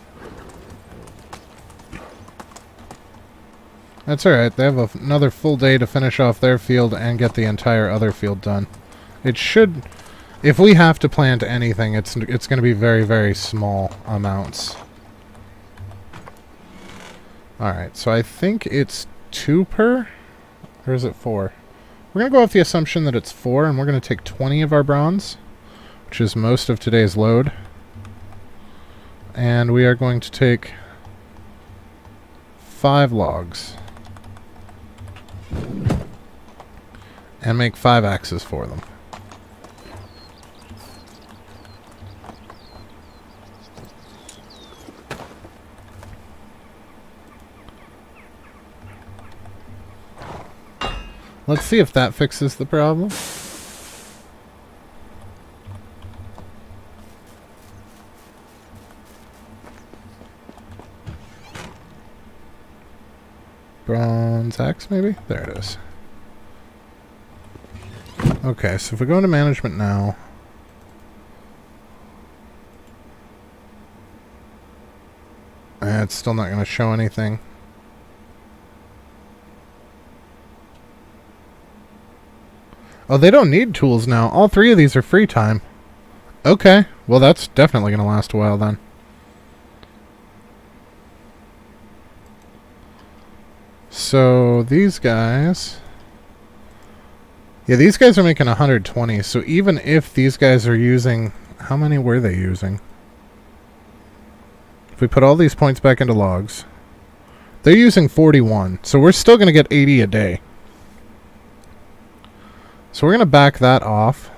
That's alright, they have another full day to finish off their field and get the entire other field done. It should... If we have to plant anything, it's going to be very, very small amounts. Alright, so I think it's 2 per? Or is it 4? We're going to go off the assumption that it's 4, and we're going to take 20 of our bronze, which is most of today's load. And we are going to take 5 logs. And make 5 axes for them. Let's see if that fixes the problem. Bronze axe, maybe? There it is. Okay, so if we go into management now... it's still not going to show anything. Oh, they don't need tools now. All 3 of these are free time. Okay, well that's definitely going to last a while then. So these guys... Yeah, these guys are making 120, so even if these guys are using... How many were they using? If we put all these points back into logs, they're using 41, so we're still going to get 80 a day. So we're going to back that off.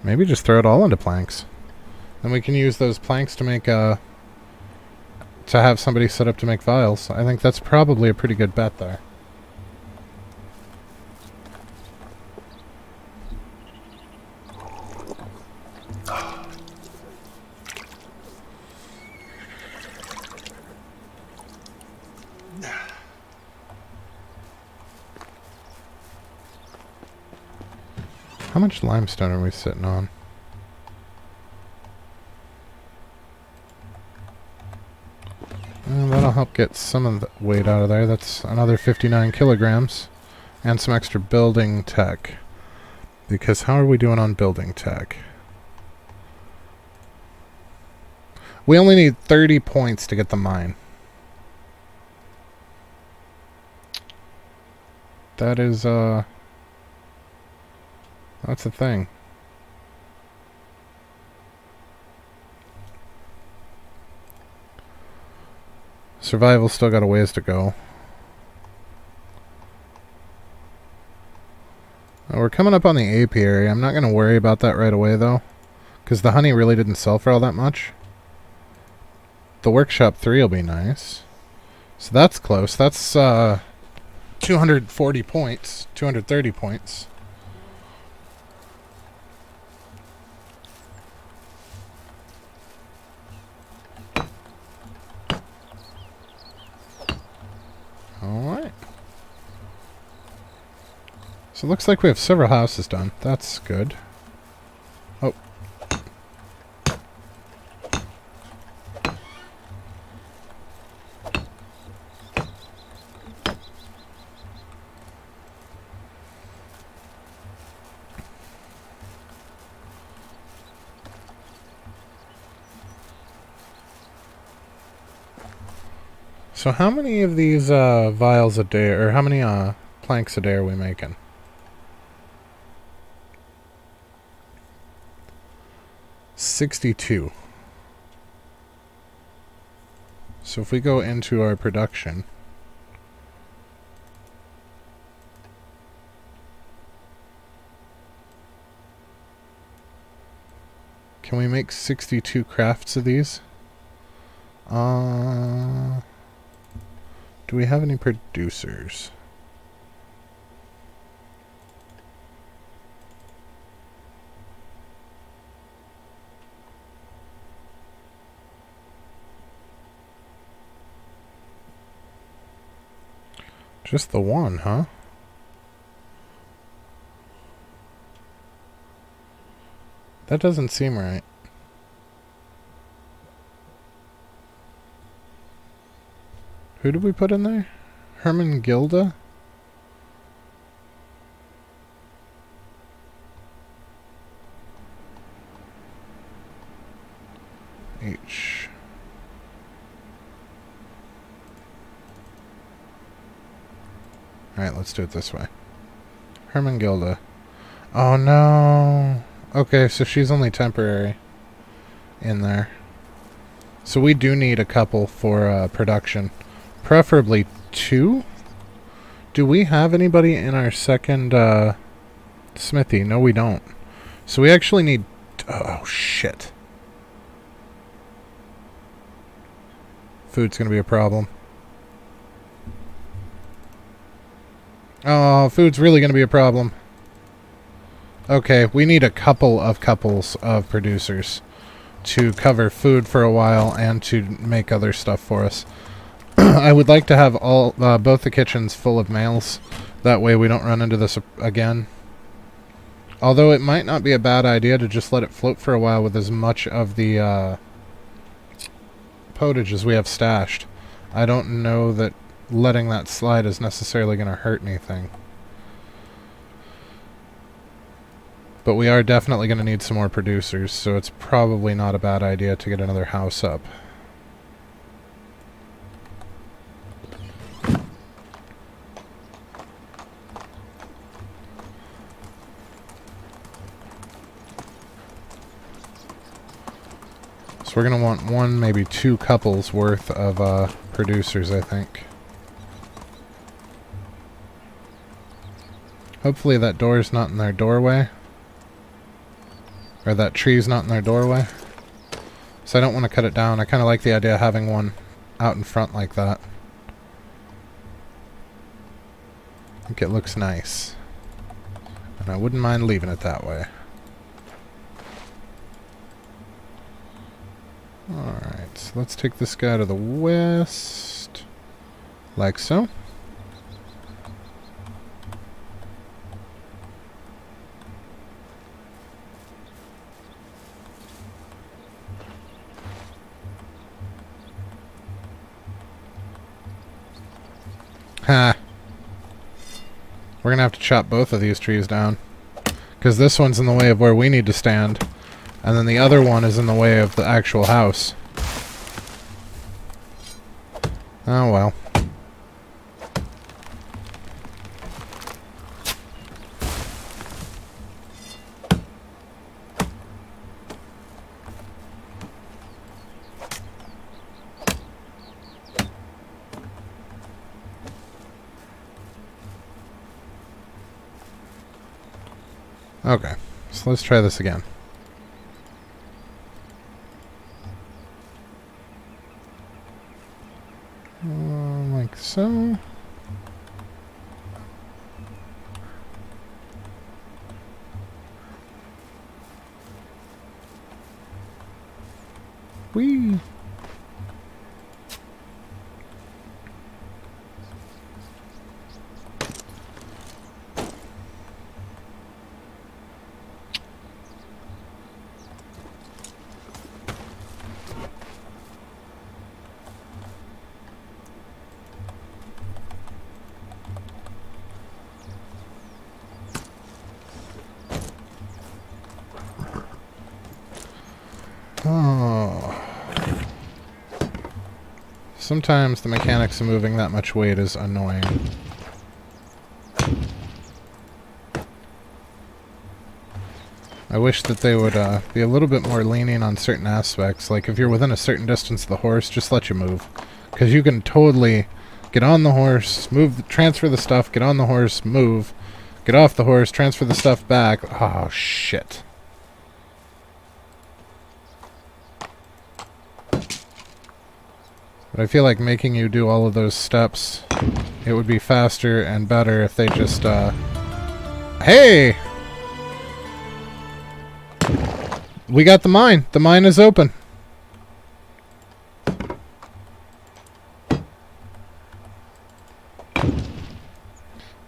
Maybe just throw it all into planks. And we can use those planks to make, to have somebody set up to make vials. I think that's probably a pretty good bet there. How much limestone are we sitting on? Well, that'll help get some of the weight out of there. That's another 59 kilograms. And some extra building tech. Because how are we doing on building tech? We only need 30 points to get the mine. That is, that's the thing. Survival still got a ways to go. We're coming up on the apiary. I'm not going to worry about that right away, though. Because the honey really didn't sell for all that much. The workshop 3 will be nice. So that's close. That's 240 points. 230 points. Alright. So it looks like we have several houses done. That's good. Oh. So how many of these vials a day, or how many planks a day are we making? $62. So if we go into our production, can we make 62 crafts of these? Do we have any producers? Just the one, huh? That doesn't seem right. Who did we put in there? Herman Gilda? H. Alright, let's do it this way. Herman Gilda. Oh no! Okay, so she's only temporary in there. So we do need a couple for production. Preferably 2? Do we have anybody in our second smithy? No, we don't. So we actually need... Oh, shit. Food's going to be a problem. Oh, food's really going to be a problem. Okay, we need a couple of couples of producers to cover food for a while and to make other stuff for us. I would like to have all both the kitchens full of males. That way we don't run into this again. Although it might not be a bad idea to just let it float for a while with as much of the potage as we have stashed. I don't know that letting that slide is necessarily going to hurt anything. But we are definitely going to need some more producers, so it's probably not a bad idea to get another house up. So we're going to want 1, maybe 2 couples worth of producers, I think. Hopefully that door's not in their doorway. Or that tree's not in their doorway. So I don't want to cut it down. I kind of like the idea of having one out in front like that. I think it looks nice. And I wouldn't mind leaving it that way. Alright, so let's take this guy to the west. Like so. Ha! We're gonna have to chop both of these trees down. Because this one's in the way of where we need to stand. And then the other one is in the way of the actual house. Oh well. Okay, so let's try this again. Like so. Whee! Oh. Sometimes the mechanics of moving that much weight is annoying. I wish that they would be a little bit more lenient on certain aspects. Like if you're within a certain distance of the horse, just let you move. Because you can totally get on the horse, move, transfer the stuff, get on the horse, move, get off the horse, transfer the stuff back. Oh, shit. But I feel like making you do all of those steps, it would be faster and better if they just, Hey! We got the mine. The mine is open.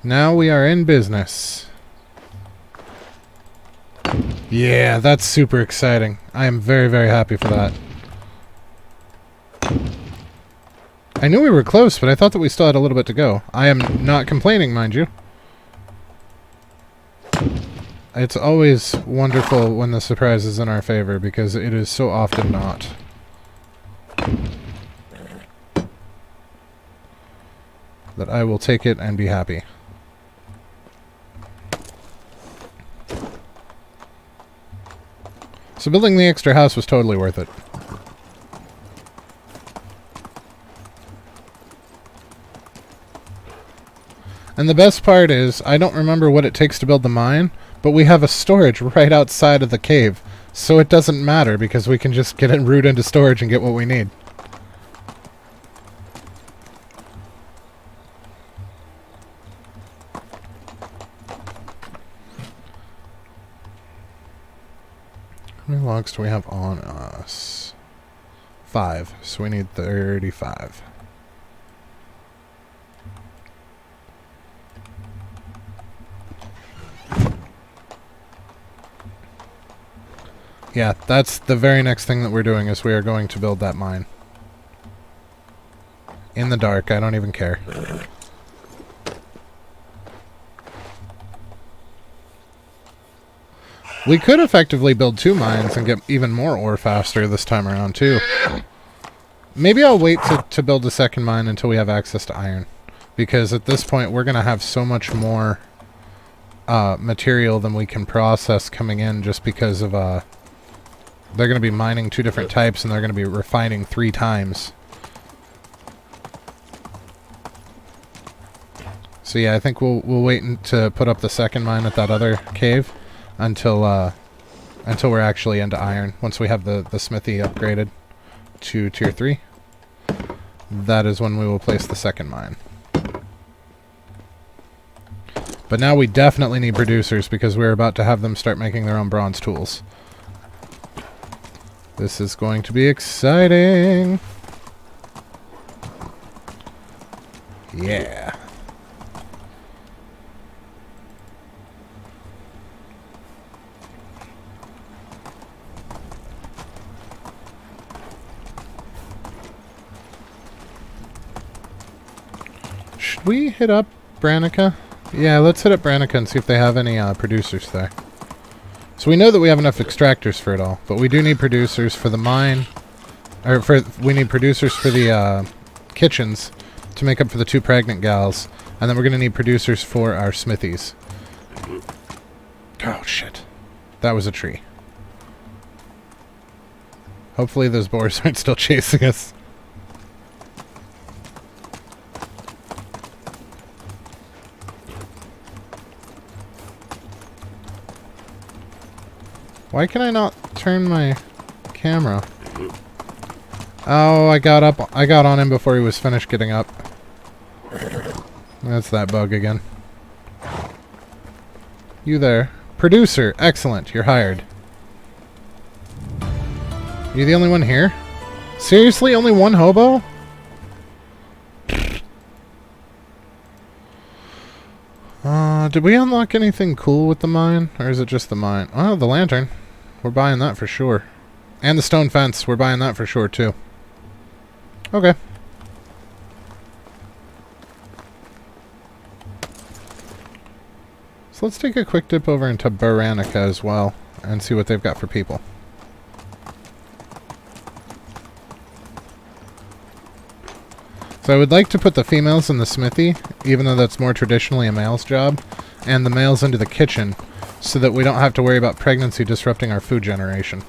Now we are in business. Yeah, that's super exciting. I am very, very happy for that. I knew we were close, but I thought that we still had a little bit to go. I am not complaining, mind you. It's always wonderful when the surprise is in our favor, because it is so often not. That I will take it and be happy. So building the extra house was totally worth it. And the best part is, I don't remember what it takes to build the mine, but we have a storage right outside of the cave. So it doesn't matter, because we can just get it root into storage and get what we need. How many logs do we have on us? 5, so we need 35. Yeah, that's the very next thing that we're doing, is we are going to build that mine. In the dark, I don't even care. We could effectively build 2 mines and get even more ore faster this time around, too. Maybe I'll wait to build a second mine until we have access to iron. Because at this point, we're going to have so much more material than we can process coming in, just because of... they're going to be mining 2 different types, and they're going to be refining 3 times. So yeah, I think we'll wait to put up the second mine at that other cave until until we're actually into iron. Once we have the smithy upgraded to tier 3, that is when we will place the second mine. But now we definitely need producers because we're about to have them start making their own bronze tools. This is going to be exciting. Yeah. Should we hit up Branica? Yeah, let's hit up Branica and see if they have any producers there. So we know that we have enough extractors for it all, but we do need producers for the mine, or we need producers for the kitchens to make up for the 2 pregnant gals, and then we're going to need producers for our smithies. Oh shit. That was a tree. Hopefully those boars aren't still chasing us. Why can I not turn my camera? Oh, I got on him before he was finished getting up. That's that bug again. You there. Producer, excellent, you're hired. You the only one here? Seriously, only one hobo? Did we unlock anything cool with the mine? Or is it just the mine? Oh, the lantern. We're buying that for sure. And the stone fence. We're buying that for sure, too. Okay. So let's take a quick dip over into Branica as well. And see what they've got for people. So I would like to put the females in the smithy, even though that's more traditionally a male's job, and the males into the kitchen, so that we don't have to worry about pregnancy disrupting our food generation.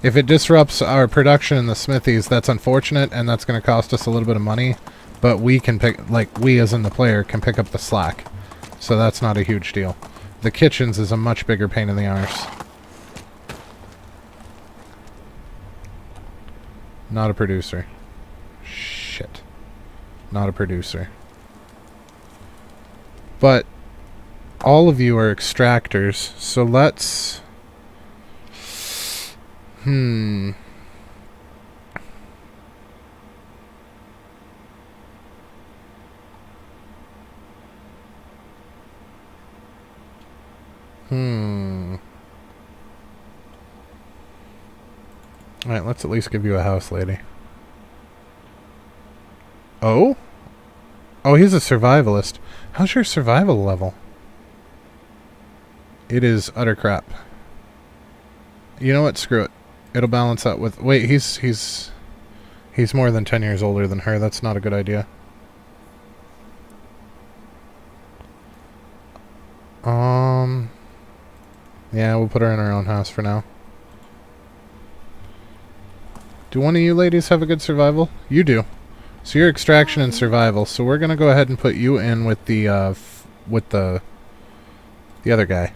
If it disrupts our production in the smithies, that's unfortunate, and that's going to cost us a little bit of money, but we can pick, like, we as in the player can pick up the slack. So that's not a huge deal. The kitchens is a much bigger pain in the arse. Not a producer. Shit. Not a producer. But all of you are extractors, so let's... Alright, let's at least give you a house, lady. Oh? Oh, he's a survivalist. How's your survival level? It is utter crap. You know what? Screw it. It'll balance out with... Wait, he's more than 10 years older than her. That's not a good idea. Yeah, we'll put her in her own house for now. Do one of you ladies have a good survival? You do. So you're extraction and survival. So we're gonna go ahead and put you in with the other guy.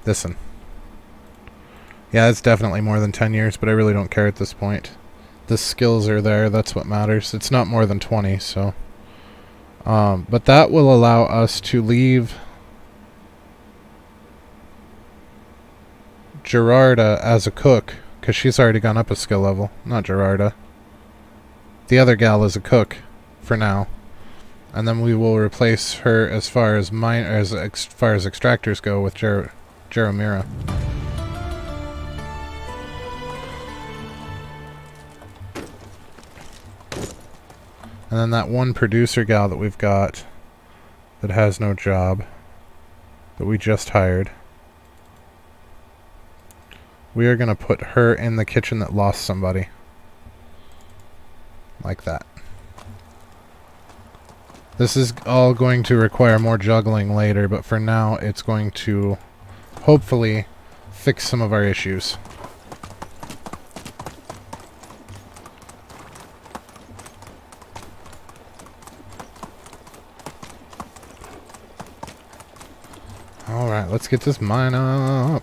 This one. Yeah, it's definitely more than 10 years, but I really don't care at this point. The skills are there. That's what matters. It's not more than 20, so. But that will allow us to leave Gerarda as a cook, because she's already gone up a skill level. Not Gerarda. The other gal is a cook for now, and then we will replace her as far as extractors go with Jeromira. And then that one producer gal that we've got that has no job, that we just hired, we are going to put her in the kitchen that lost somebody. Like that. This is all going to require more juggling later, but for now it's going to hopefully fix some of our issues. Alright, let's get this mine up.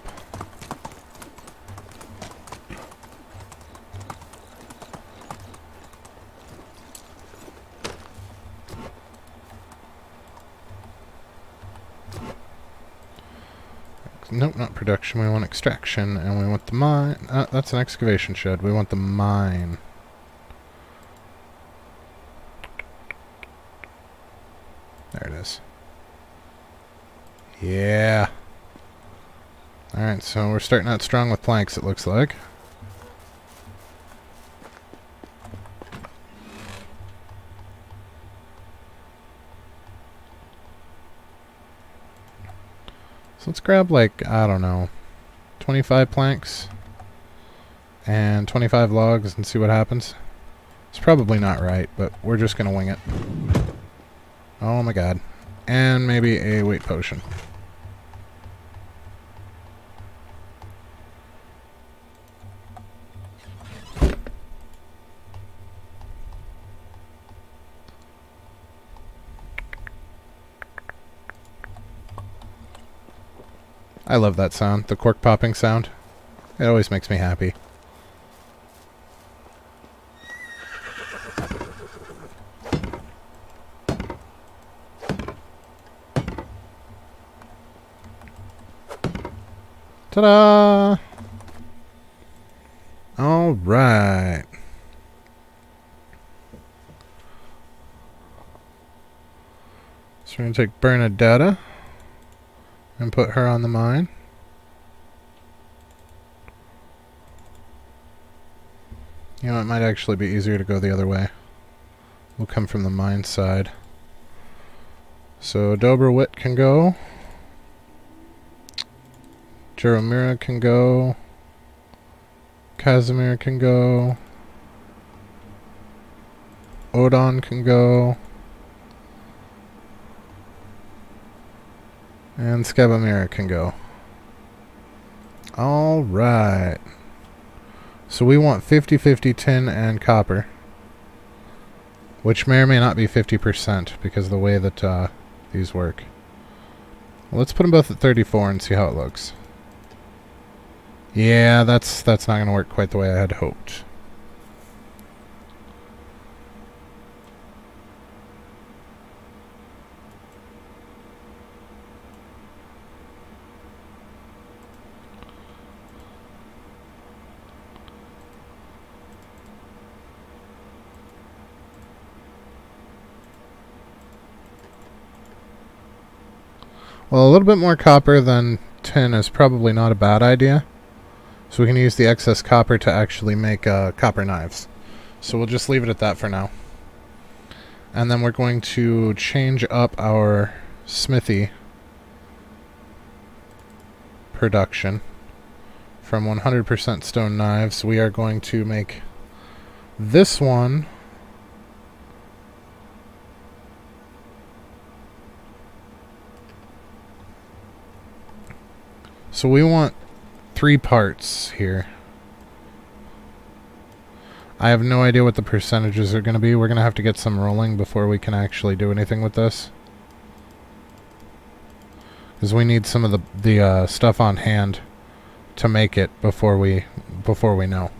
Nope, not production. We want extraction, and we want the mine. That's an excavation shed. We want the mine. There it is. Yeah. Alright, so we're starting out strong with planks, it looks like. So let's grab, like, I don't know, 25 planks and 25 logs and see what happens. It's probably not right, but we're just going to wing it. Oh my god. And maybe a weight potion. I love that sound, the cork popping sound. It always makes me happy. Ta-da! All right. So we're going to take Bernadetta and put her on the mine. You know, it might actually be easier to go the other way. We'll come from the mine side. So Dobrowit can go. Jaromira can go. Casimir can go. Odon can go. And Scabamira can go. Alright. So we want 50-50 tin and copper. Which may or may not be 50% because of the way that these work. Well, let's put them both at 34 and see how it looks. Yeah, that's not going to work quite the way I had hoped. Well, a little bit more copper than tin is probably not a bad idea. So we can use the excess copper to actually make copper knives. So we'll just leave it at that for now. And then we're going to change up our smithy production. From 100% stone knives, we are going to make this one so we want 3 parts here. I have no idea what the percentages are going to be. We're going to have to get some rolling before we can actually do anything with this. Because we need some of the stuff on hand to make it before we know.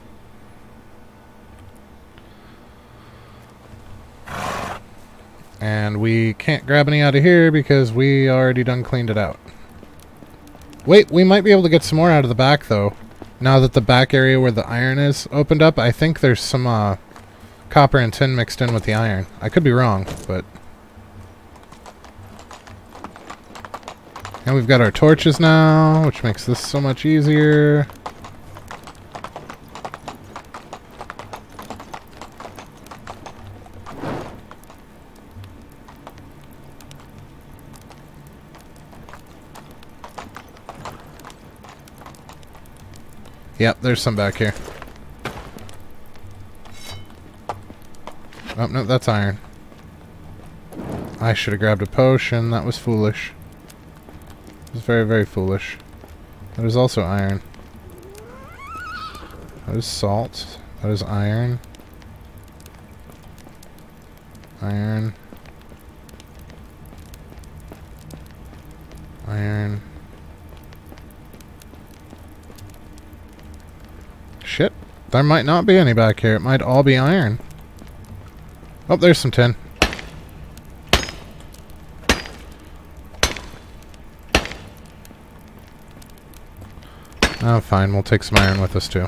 And we can't grab any out of here because we already done cleaned it out. Wait, we might be able to get some more out of the back, though. Now that the back area where the iron is opened up, I think there's some copper and tin mixed in with the iron. I could be wrong, but... And we've got our torches now, which makes this so much easier. Yep, there's some back here. Oh, no, that's iron. I should have grabbed a potion. That was foolish. It was very, very foolish. That is also iron. That is salt. That is iron. Iron. Iron. shit. There might not be any back here. It might all be iron. Oh, there's some tin. Oh, fine. We'll take some iron with us, too.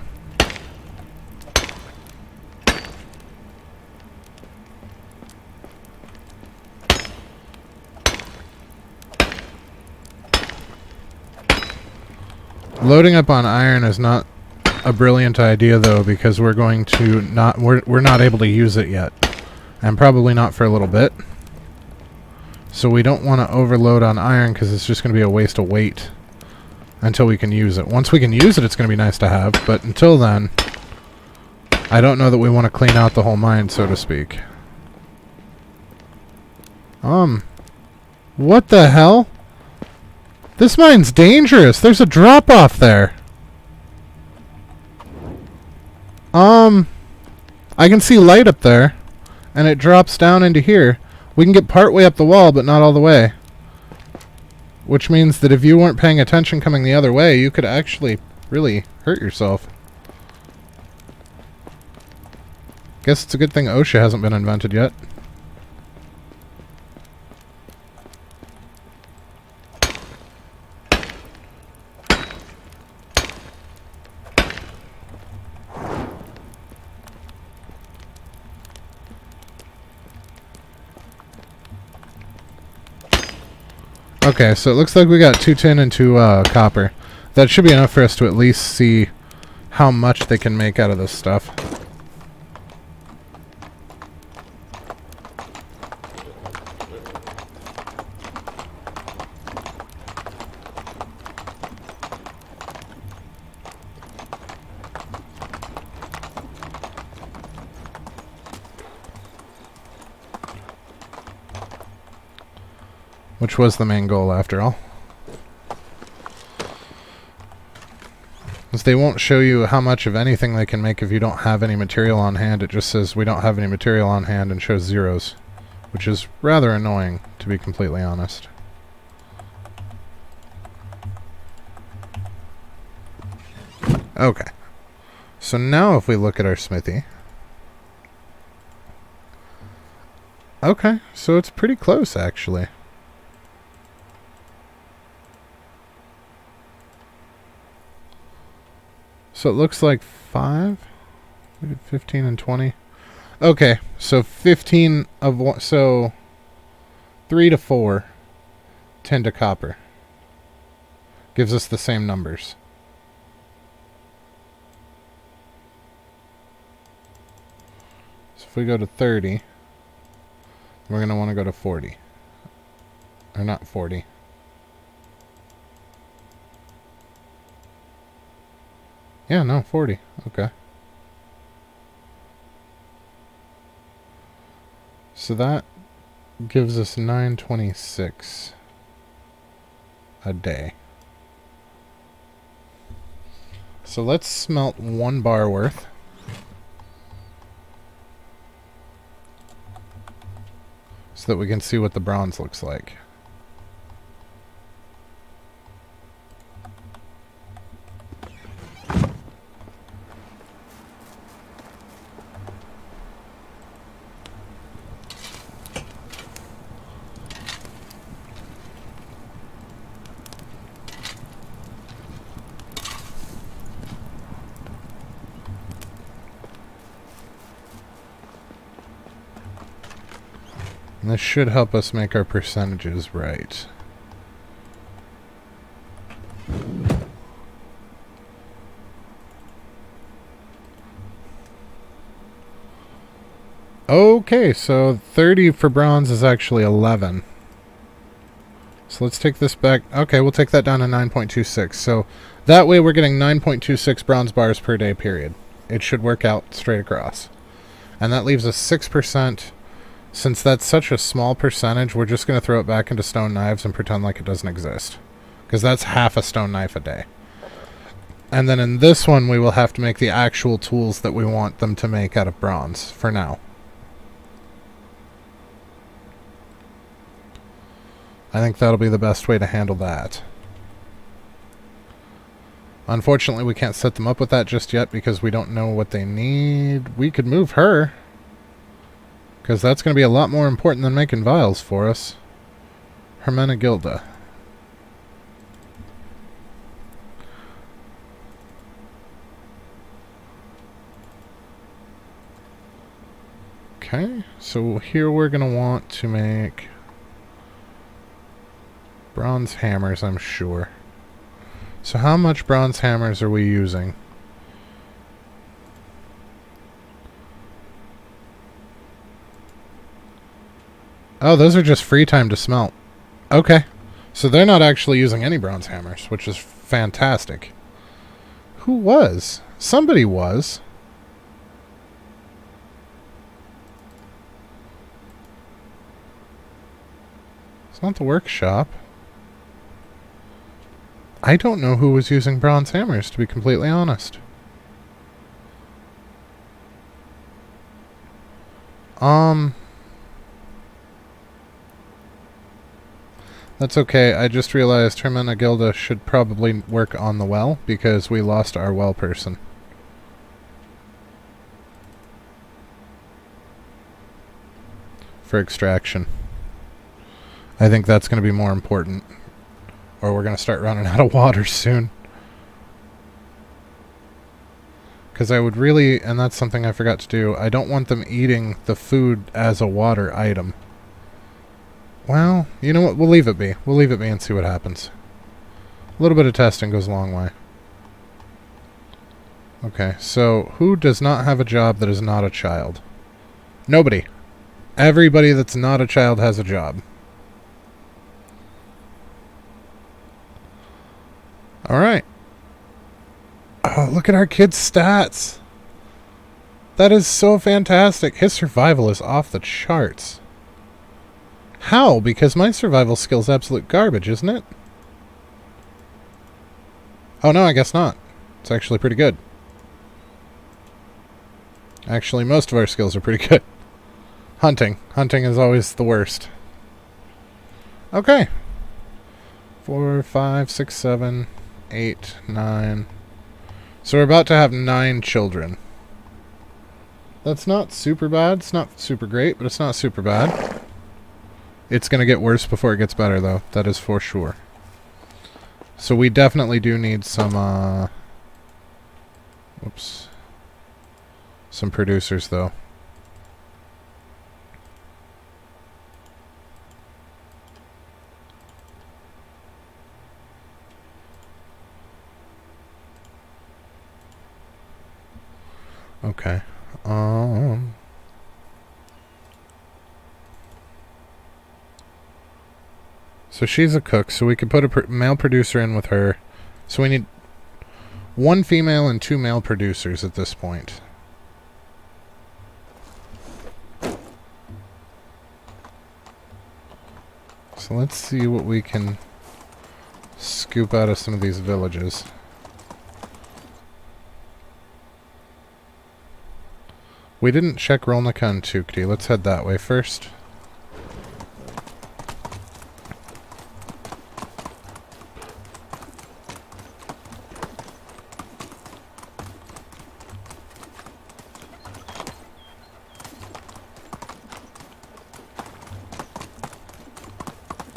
Loading up on iron is not a brilliant idea, though, because we're going to not... We're not able to use it yet. And probably not for a little bit. So we don't want to overload on iron, because it's just going to be a waste of weight until we can use it. Once we can use it, it's going to be nice to have, but until then, I don't know that we want to clean out the whole mine, so to speak. What the hell? This mine's dangerous. There's a drop-off there. I can see light up there, and it drops down into here. We can get part way up the wall, but not all the way. Which means that if you weren't paying attention coming the other way, you could actually really hurt yourself. Guess it's a good thing OSHA hasn't been invented yet. Okay, so it looks like we got 2 tin and 2 copper. That should be enough for us to at least see how much they can make out of this stuff. Which was the main goal, after all. Because they won't show you how much of anything they can make if you don't have any material on hand. It just says we don't have any material on hand and shows zeros. Which is rather annoying, to be completely honest. Okay. So now if we look at our smithy... Okay, so it's pretty close, actually. So it looks like 5? We did 15 and 20. Okay, so 15 of one, so 3 to 4, 10 to copper. Gives us the same numbers. So if we go to 30, we're going to want to go to 40. Or not 40. Yeah, no, 40. Okay. So that gives us 926 a day. So let's smelt 1 bar worth. So that we can see what the bronze looks like. And this should help us make our percentages right. Okay, so 30 for bronze is actually 11. So let's take this back. Okay, we'll take that down to 9.26. So that way we're getting 9.26 bronze bars per day, period. It should work out straight across. And that leaves us 6%. Since that's such a small percentage, we're just going to throw it back into stone knives and pretend like it doesn't exist. Because that's half a stone knife a day. And then in this one, we will have to make the actual tools that we want them to make out of bronze, for now. I think that'll be the best way to handle that. Unfortunately, we can't set them up with that just yet because we don't know what they need. We could move her, because that's going to be a lot more important than making vials for us. Hermenegilda. Okay, so here we're going to want to make bronze hammers, I'm sure. So how much bronze hammers are we using? Oh, those are just free time to smelt. Okay. So they're not actually using any bronze hammers, which is fantastic. Who was? Somebody was. It's not the workshop. I don't know who was using bronze hammers, to be completely honest. That's okay. I just realized Hermenegilda should probably work on the well, because we lost our well person. For extraction. I think that's going to be more important. Or we're going to start running out of water soon. Because I would really, and that's something I forgot to do, I don't want them eating the food as a water item. Well, you know what? We'll leave it be. We'll leave it be and see what happens. A little bit of testing goes a long way. Okay, so who does not have a job that is not a child? Nobody. Everybody that's not a child has a job. Alright. Oh, look at our kid's stats. That is so fantastic. His survival is off the charts. How? Because my survival skill's absolute garbage, isn't it? Oh, no, I guess not. It's actually pretty good. Actually, most of our skills are pretty good. Hunting. Hunting is always the worst. Okay. 4, 5, 6, 7, 8, 9. So we're about to have 9 children. That's not super bad. It's not super great, but it's not super bad. It's going to get worse before it gets better, though. That is for sure. So we definitely do need some, whoops. Some producers, though. Okay. So she's a cook, so we could put a male producer in with her. So we need 1 female and 2 male producers at this point. So let's see what we can scoop out of some of these villages. We didn't check Rolnica and Tukti. Let's head that way first.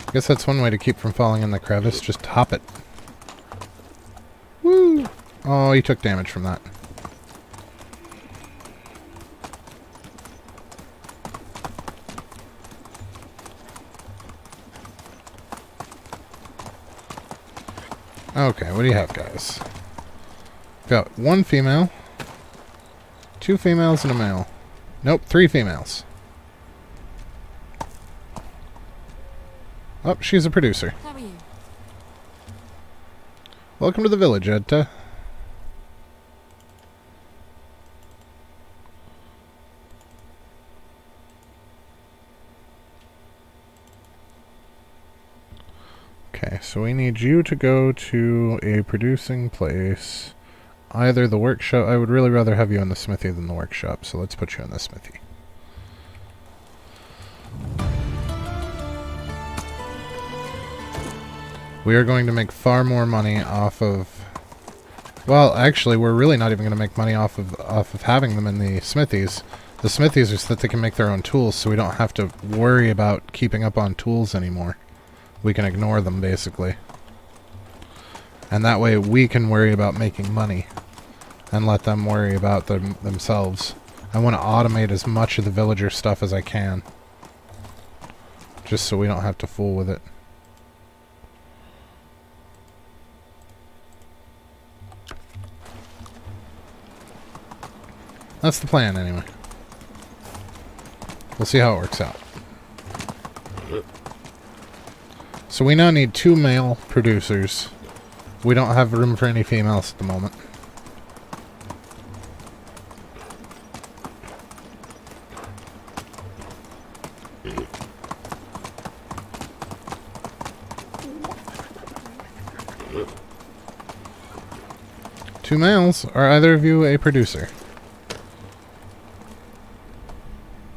I guess that's one way to keep from falling in the crevice. Just hop it. Woo! Oh, he took damage from that. Okay, what do you have, guys? Got 1 female, 2 females, and a male. Nope, 3 females. Oh, she's a producer. How are you? Welcome to the village, Edta. Okay, so we need you to go to a producing place. Either the workshop... I would really rather have you in the smithy than the workshop, so let's put you in the smithy. We are going to make far more money off of Well, actually, we're really not even going to make money off of having them in the smithies. The smithies are so that they can make their own tools, so we don't have to worry about keeping up on tools anymore. We can ignore them, basically. And that way we can worry about making money and let them worry about themselves. I want to automate as much of the villager stuff as I can, just so we don't have to fool with it. That's the plan, anyway. We'll see how it works out. So we now need 2 male producers. We don't have room for any females at the moment. Two males. Are either of you a producer?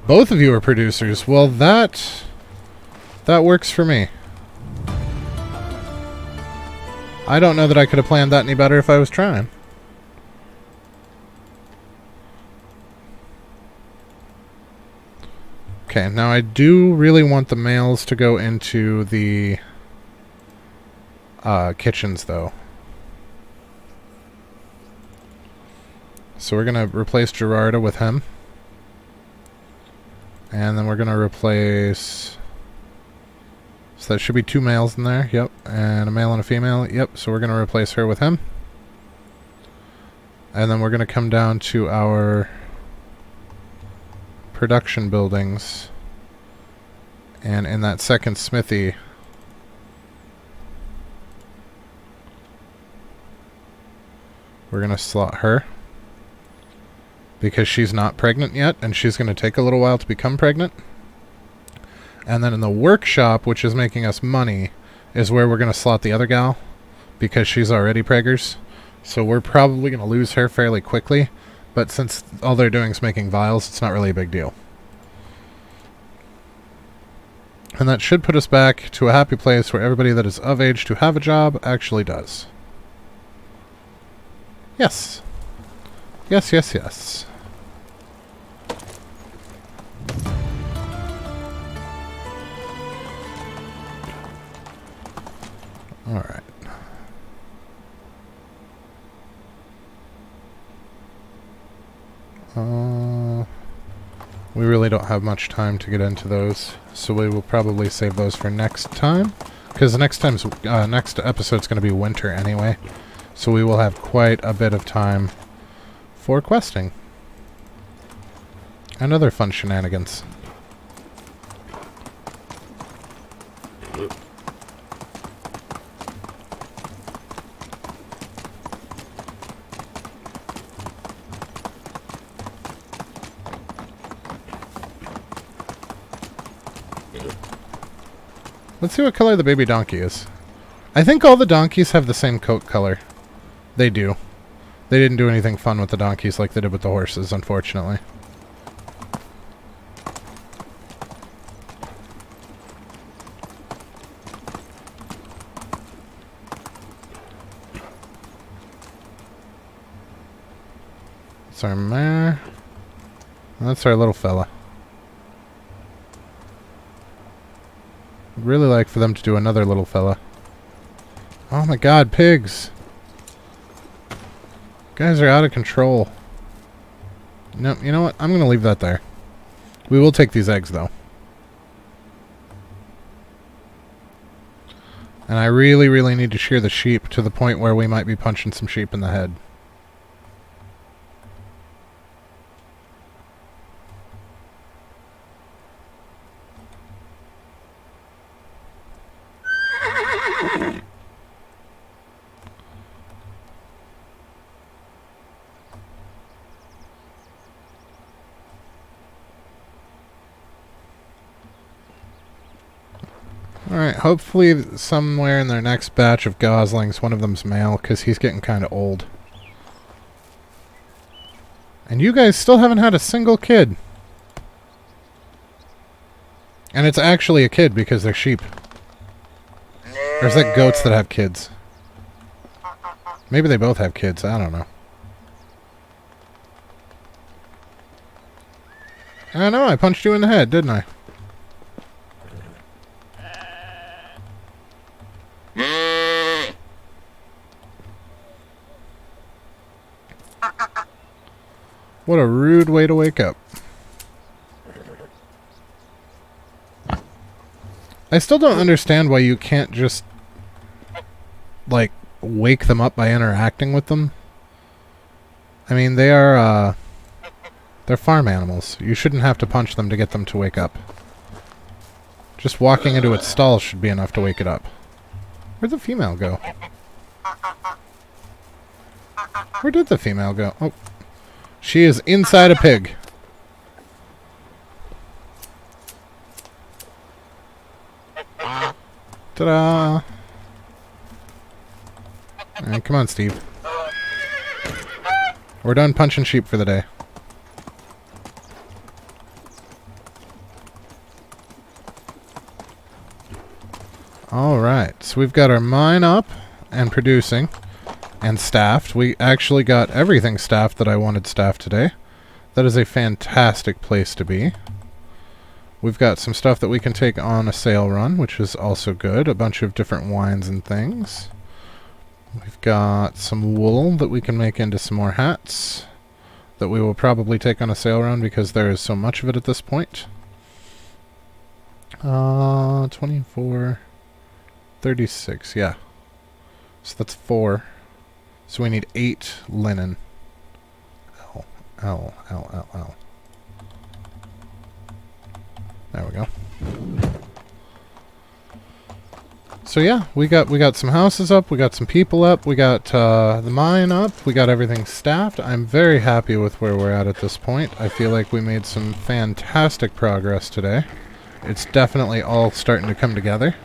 Both of you are producers. Well, that works for me. I don't know that I could have planned that any better if I was trying. Okay, now I do really want the males to go into the kitchens, though. So we're going to replace Gerarda with him. And then we're going to replace... So that should be 2 males in there, yep. And a male and a female, yep. So we're going to replace her with him. And then we're going to come down to our production buildings. And in that second smithy, we're going to slot her. Because she's not pregnant yet, and she's going to take a little while to become pregnant. And then in the workshop, which is making us money, is where we're going to slot the other gal, because she's already preggers. So we're probably going to lose her fairly quickly, but since all they're doing is making vials, it's not really a big deal. And that should put us back to a happy place where everybody that is of age to have a job actually does. Yes. Yes, yes, yes. Alright. We really don't have much time to get into those, so we will probably save those for next time. Because the next episode's going to be winter anyway, so we will have quite a bit of time for questing and other fun shenanigans. Let's see what color the baby donkey is. I think all the donkeys have the same coat color. They do. They didn't do anything fun with the donkeys like they did with the horses, unfortunately. That's our mare. That's our little fella. I'd really like for them to do another little fella. Oh my god, pigs! Guys are out of control. No, you know what? I'm going to leave that there. We will take these eggs, though. And I really, really need to shear the sheep to the point where we might be punching some sheep in the head. Alright, hopefully somewhere in their next batch of goslings, one of them's male, because he's getting kind of old. And you guys still haven't had a single kid. And it's actually a kid because they're sheep. Or is that goats that have kids? Maybe they both have kids. I don't know. I know, I punched you in the head, didn't I? What a rude way to wake up. I still don't understand why you can't just, like, wake them up by interacting with them. I mean, they are, they're farm animals. You shouldn't have to punch them to get them to wake up. Just walking into its stall should be enough to wake it up. Where'd the female go? Where did the female go? Oh. She is inside a pig. Ta-da! Alright, come on, Steve. We're done punching sheep for the day. Alright, so we've got our mine up and producing and staffed. We actually got everything staffed that I wanted staffed today. That is a fantastic place to be. We've got some stuff that we can take on a sale run, which is also good. A bunch of different wines and things. We've got some wool that we can make into some more hats that we will probably take on a sale run because there is so much of it at this point. 24, 36, yeah. So that's 4. So we need 8 linen. L. There we go. So yeah, we got some houses up, we got some people up, we got the mine up, we got everything staffed. I'm very happy with where we're at this point. I feel like we made some fantastic progress today. It's definitely all starting to come together.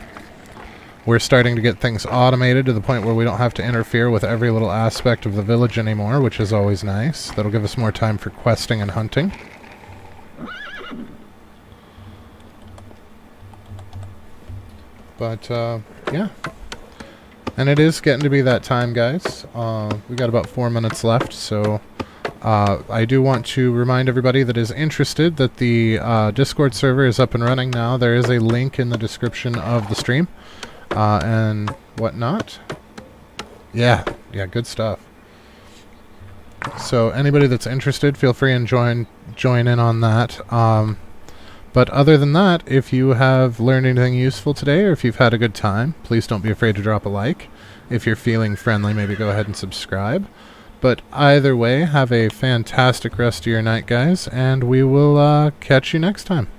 We're starting to get things automated to the point where we don't have to interfere with every little aspect of the village anymore, which is always nice. That'll give us more time for questing and hunting. But, yeah. And it is getting to be that time, guys. We got about 4 minutes left, so I do want to remind everybody that is interested that the Discord server is up and running now. There is a link in the description of the stream. And whatnot. Yeah, good stuff. So anybody that's interested, feel free and join in on that. But other than that, if you have learned anything useful today, or if you've had a good time, please don't be afraid to drop a like. If you're feeling friendly, maybe go ahead and subscribe. But either way, have a fantastic rest of your night, guys, and we will catch you next time.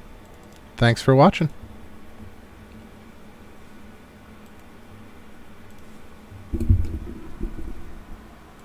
Thanks for watching.